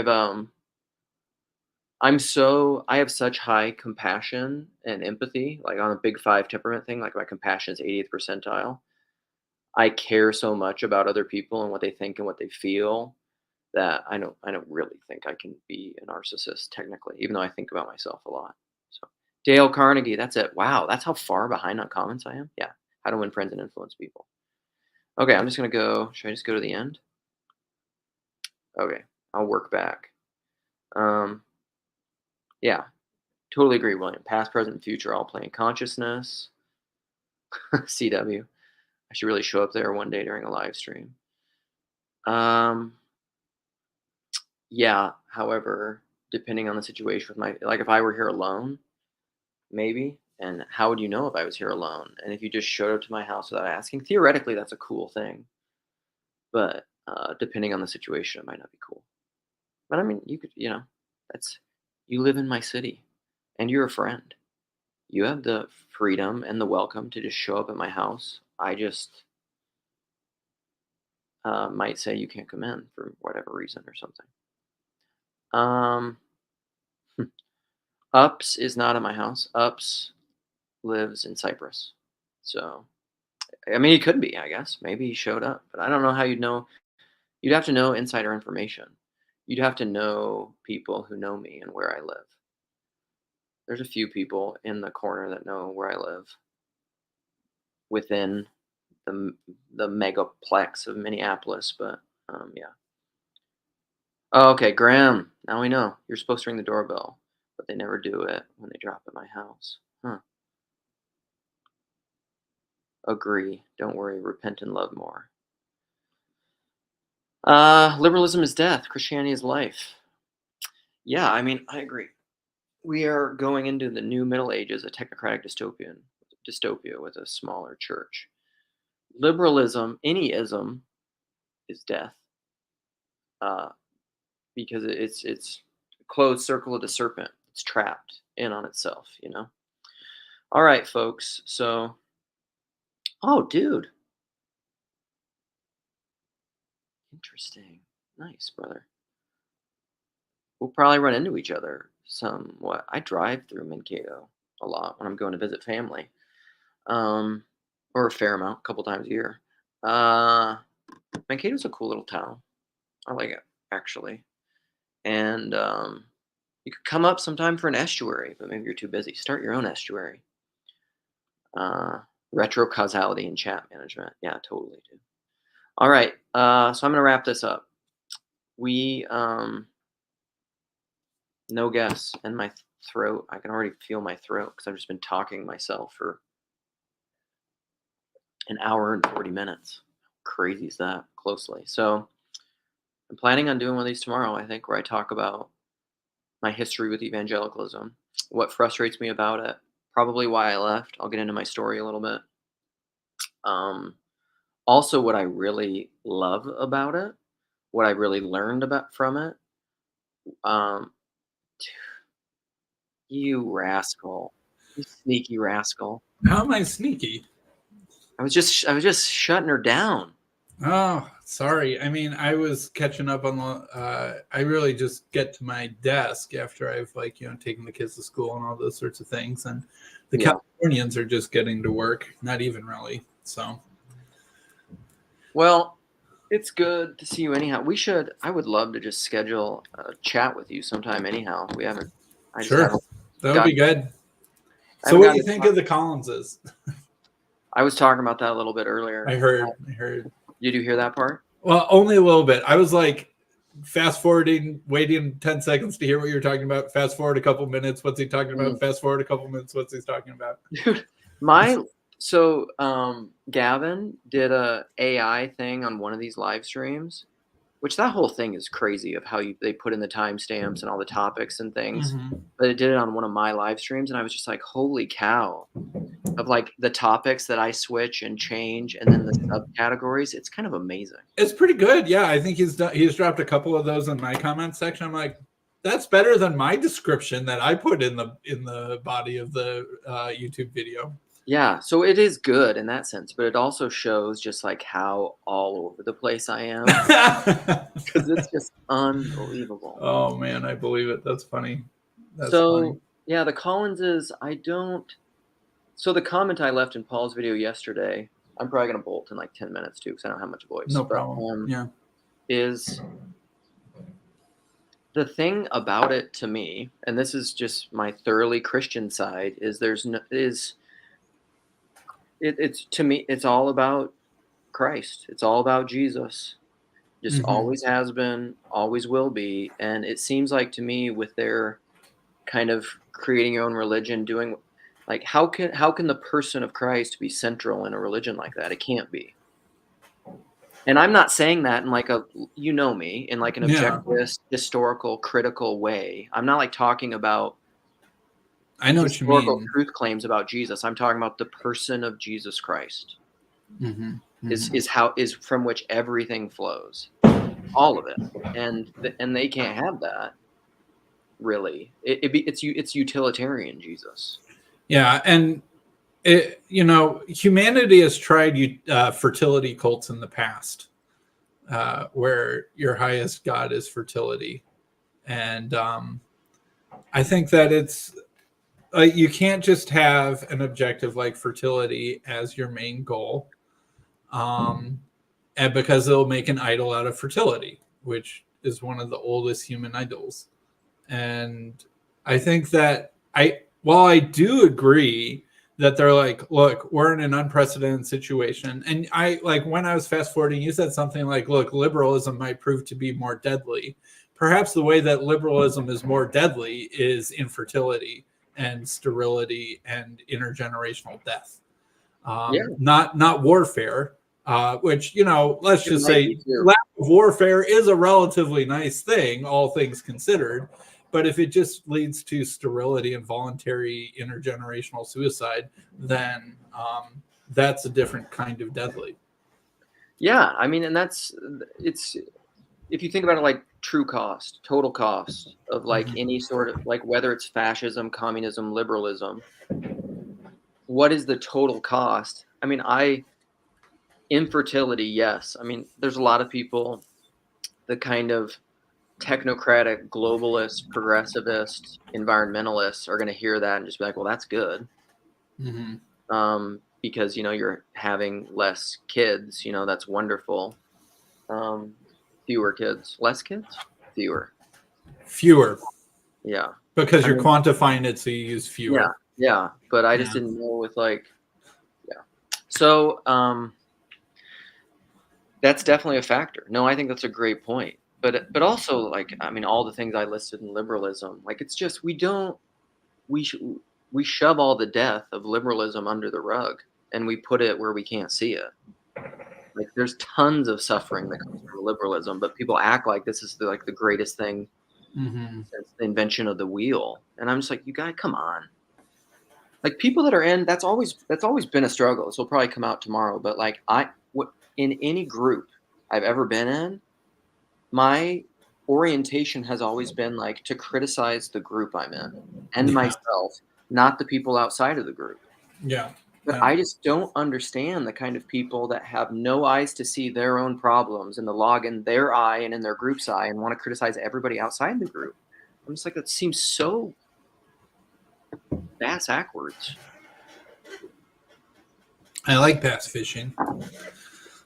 have such high compassion and empathy, like on a big 5 temperament thing, like my compassion is 80th percentile. I care so much about other people and what they think and what they feel that I don't really think I can be a narcissist technically, even though I think about myself a lot. So Dale Carnegie, that's it. Wow, that's how far behind on comments I am. Yeah, how to win friends and influence people. Okay, I'm just gonna go. Should I just go to the end? Okay, I'll work back. Yeah, totally agree, William. Past, present, and future all play in consciousness. CW. I should really show up there one day during a live stream. Yeah, however, depending on the situation with if I were here alone, maybe. And how would you know if I was here alone? And if you just showed up to my house without asking, theoretically, that's a cool thing. But depending on the situation, it might not be cool. But I mean, you could, you live in my city and you're a friend. You have the freedom and the welcome to just show up at my house. I just might say you can't come in for whatever reason or something. Ups is not at my house. Ups lives in Cyprus. So, I mean, he could be, I guess. Maybe he showed up, but I don't know how you'd know. You'd have to know insider information. You'd have to know people who know me and where I live. There's a few people in the corner that know where I live within the megaplex of Minneapolis, but yeah. Oh, okay, Graham. Now we know you're supposed to ring the doorbell, but they never do it when they drop at my house. Huh. Agree. Don't worry. Repent and love more. Liberalism is death. Christianity is life. Yeah, I mean, I agree. We are going into the new Middle Ages, a technocratic dystopia with a smaller church. Liberalism, any ism, is death, because it's a closed circle of the serpent. It's trapped in on itself, you know. All right, folks. So, oh, dude, interesting. Nice, brother. We'll probably run into each other somewhat. I drive through Mankato a lot when I'm going to visit family, um, or a fair amount, a couple times a year. Mankato's a cool little town. I like it actually, and you could come up sometime for an estuary, but maybe you're too busy. Start your own estuary. Uh, Retro causality and chat management. Yeah, totally, dude. All right, so I'm gonna wrap this up. We no guess, and my throat. I can already feel my throat because I've just been talking myself for an hour and 40 minutes. Crazy is that closely. So I'm planning on doing one of these tomorrow, I think, where I talk about my history with evangelicalism, what frustrates me about it, probably why I left. I'll get into my story a little bit. Also, what I really love about it, what I really learned about from it. Um, you rascal, you sneaky rascal. How am I sneaky? I was just shutting her down. Oh, sorry. I mean, I was catching up on the. I really just get to my desk after I've taken the kids to school and all those sorts of things, and the Yeah. Californians are just getting to work. Not even really. So. Well, it's good to see you anyhow. I would love to just schedule a chat with you sometime anyhow. We haven't. I just Sure, haven't that would got. be good. I So, haven't what do gotten you to think talk. of the Collinses? I was talking about that a little bit I earlier. heard. I heard. Did you hear that part? Well, only a little bit. I was like fast forwarding, waiting 10 seconds to hear what you're talking about. Fast forward a couple minutes. What's he talking about? Fast forward a couple minutes. What's he talking about? Dude, Gavin did a AI thing on one of these live streams, which that whole thing is crazy of how they put in the timestamps and all the topics and things. Mhm. But it did it on one of my live streams, and I was just like, "Holy cow!" Of like the topics that I switch and change, and then the subcategories. It's kind of amazing. It's pretty good. Yeah, I think he's dropped a couple of those in my comment section. I'm like, that's better than my description that I put in the body of the YouTube video. Yeah, so it is good in that sense, but it also shows just like how all over the place I am because it's just unbelievable. Oh man, I believe it. That's funny. That's funny. So yeah, the Collinses, I don't. So the comment I left in Paul's video yesterday, I'm probably gonna bolt in like 10 minutes too because I don't have much voice. No But problem. Yeah. is the thing about it to me, and this is just my thoroughly Christian side, is it's to me, it's all about Christ. It's all about Jesus. Just Mhm. always has been, always will be. And it seems like to me with their kind of creating your own religion, doing like how can the person of Christ be central in a religion like that? It can't be. And I'm not saying that in like a you know me, in like an Yeah, objectivist, historical, critical way. I'm not like talking about I know what you historical mean. truth claims about Jesus. I'm talking about the person of Jesus Christ. Mm-hmm. Is from which everything flows, all of it, and they can't have that really. It's utilitarian Jesus. Yeah, and humanity has tried fertility cults in the past, where your highest god is fertility, and I think that it's you can't just have an objective like fertility as your main goal, and because it'll make an idol out of fertility, which is one of the oldest human idols. And I think that while I do agree that they're like, look, we're in an unprecedented situation. And I like when I was fast forwarding, you said something like, look, liberalism might prove to be more deadly. Perhaps the way that liberalism is more deadly is infertility and sterility and intergenerational death. Yeah, Not warfare, which, let's it just might be say too. lack of warfare is a relatively nice thing, all things considered. But if it just leads to sterility and voluntary intergenerational suicide, then that's a different kind of deadly. Yeah, I mean, and it's if you think about it like true cost, total cost of like Mhm. any sort of like whether it's fascism, communism, liberalism, what is the total cost? I mean, infertility, yes. I mean, there's a lot of people, the kind of technocratic, globalist, progressivist, environmentalists are going to hear that and just be like, well, that's good. Mhm. Because, you're having less kids, that's wonderful. Fewer kids, less kids, fewer. Fewer, Yeah. because I you're mean, quantifying it, so you use yeah, fewer. yeah. But I just Yeah. didn't know with like, yeah. So, that's definitely a factor. No, I think that's a great point. But also like, I mean, all the things I listed in liberalism, like it's just we sh- we shove all the death of liberalism under the rug and we put it where we can't see it. Like there's tons of suffering that comes from liberalism, but people act like this is like the greatest thing Mhm. since the invention of the wheel. And I'm just like, you guys, come on. Like people that are in that's always been a struggle. This will probably come out tomorrow, but like in any group I've ever been in, my orientation has always been like to criticize the group I'm in and Yeah. myself, not the people outside of the group. Yeah. But Yeah. I just don't understand the kind of people that have no eyes to see their own problems and the log in their eye and in their group's eye and want to criticize everybody outside the group. I'm just like, that seems so bass backwards. I like bass fishing.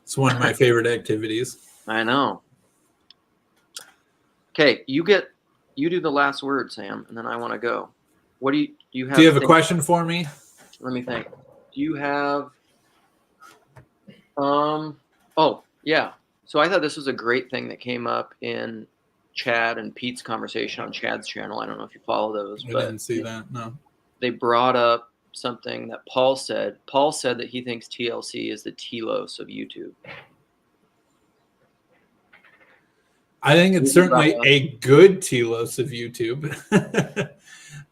It's one of my favorite activities. I know. Okay, you do the last word, Sam, and then I want to go. What do you Do you have have a things? question for me? Let me think. Do you have oh, yeah. So I thought this was a great thing that came up in Chad and Pete's conversation on Chad's channel. I don't know if you follow those, I but didn't see that. No. they brought up something that Paul said. Paul said that he thinks TLC is the telos of YouTube. I think it's certainly About a good telos of YouTube.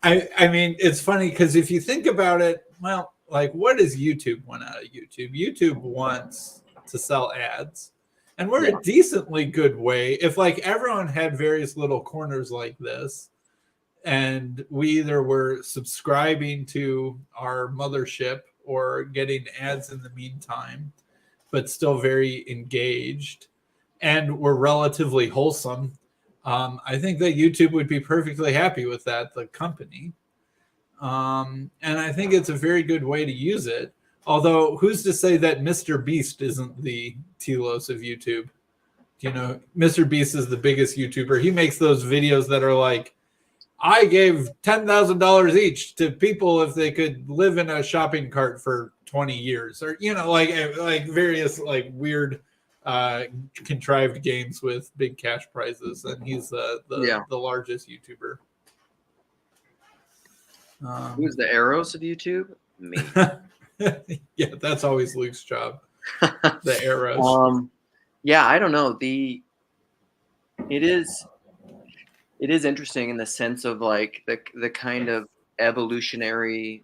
I mean, it's funny because if you think about it, well, like what does YouTube want out of YouTube? YouTube wants to sell ads. And we're yeah, a decently good way. If like everyone had various little corners like this, and we either were subscribing to our mothership or getting ads in the meantime, but still very engaged, and we're relatively wholesome. I think that YouTube would be perfectly happy with that, the company. And I think it's a very good way to use it. Although, who's to say that Mr. Beast isn't the telos of YouTube? You know, Mr. Beast is the biggest YouTuber. He makes those videos that are like, I gave $10,000 each to people if they could live in a shopping cart for 20 years, or you know, like various like weird contrived games with big cash prizes, and he's yeah. the largest YouTuber. Who's the arrows of YouTube? Me. Yeah, that's always Luke's job. The arrows. Yeah, I don't know. It is interesting in the sense of like the kind of evolutionary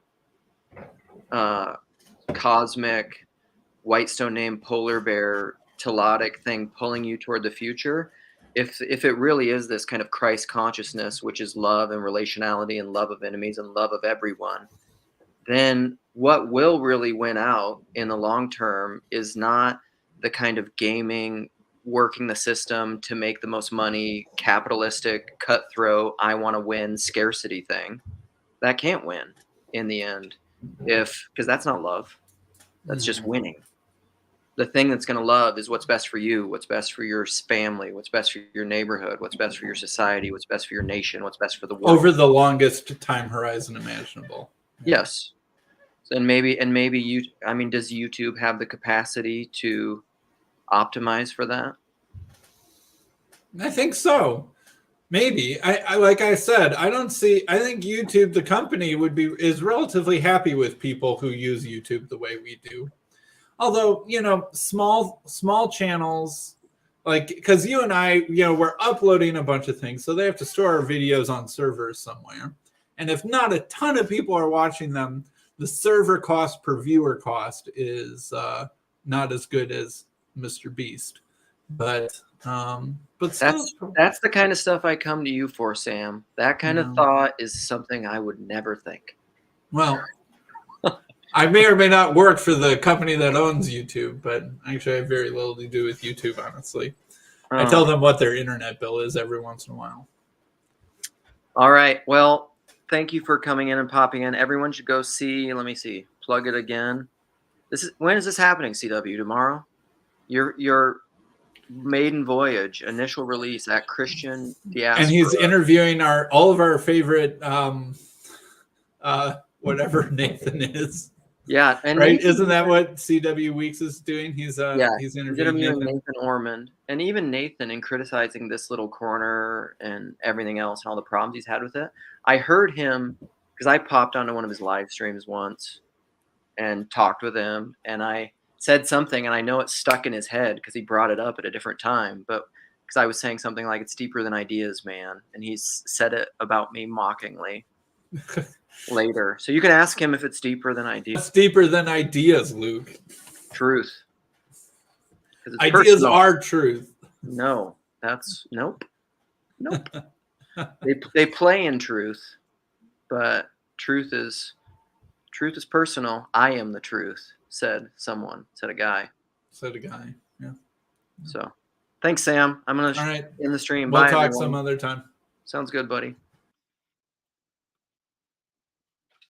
cosmic white stone name polar bear telotic thing pulling you toward the future. If it really is this kind of Christ consciousness, which is love and relationality and love of enemies and love of everyone, then what will really win out in the long term is not the kind of gaming, working the system to make the most money, capitalistic, cutthroat, I want to win, scarcity thing. That can't win in the end, because that's not love. That's just winning. The thing that's going to love is what's best for you, what's best for your family, what's best for your neighborhood, what's best for your society, what's best for your nation, what's best for the world. Over the longest time horizon imaginable. Yes. And maybe you, I mean, does YouTube have the capacity to optimize for that? I think so. Maybe. I like I said, I don't see. I think YouTube, the company, is relatively happy with people who use YouTube the way we do. Although, you know, small channels, like because you and I, you know, we're uploading a bunch of things, so they have to store our videos on servers somewhere. And if not a ton of people are watching them, the server cost per viewer cost is not as good as Mr. Beast. But still, that's the kind of stuff I come to you for, Sam. That kind of thought is something I would never think. Well, I may or may not work for the company that owns YouTube, but actually I have very little to do with YouTube, honestly. I tell them what their internet bill is every once in a while. All right. Well, thank you for coming in and popping in. Everyone should go see. Let me see. Plug it again. When is this happening, CW? Tomorrow? Your maiden voyage, initial release at Christian Diaspora. And he's interviewing all of our favorite whatever Nathan is. Yeah, and right? Nathan, Isn't that what CW Weeks is doing? He's interviewing Nathan Ormond, and even Nathan in criticizing this little corner and everything else and all the problems he's had with it. I heard him because I popped onto one of his live streams once and talked with him, and I said something, and I know it stuck in his head because he brought it up at a different time, but because I was saying something like, it's deeper than ideas, man, and he's said it about me mockingly later. So you can ask him if it's deeper than ideas. It's deeper than ideas, Luke. Truth. Ideas personal. Are truth. No, that's nope. They play in truth, but truth is personal. I am the truth, said a guy. Yeah. So thanks, Sam. I'm gonna end the stream. We'll Bye, talk everyone. some other time. Sounds good, buddy.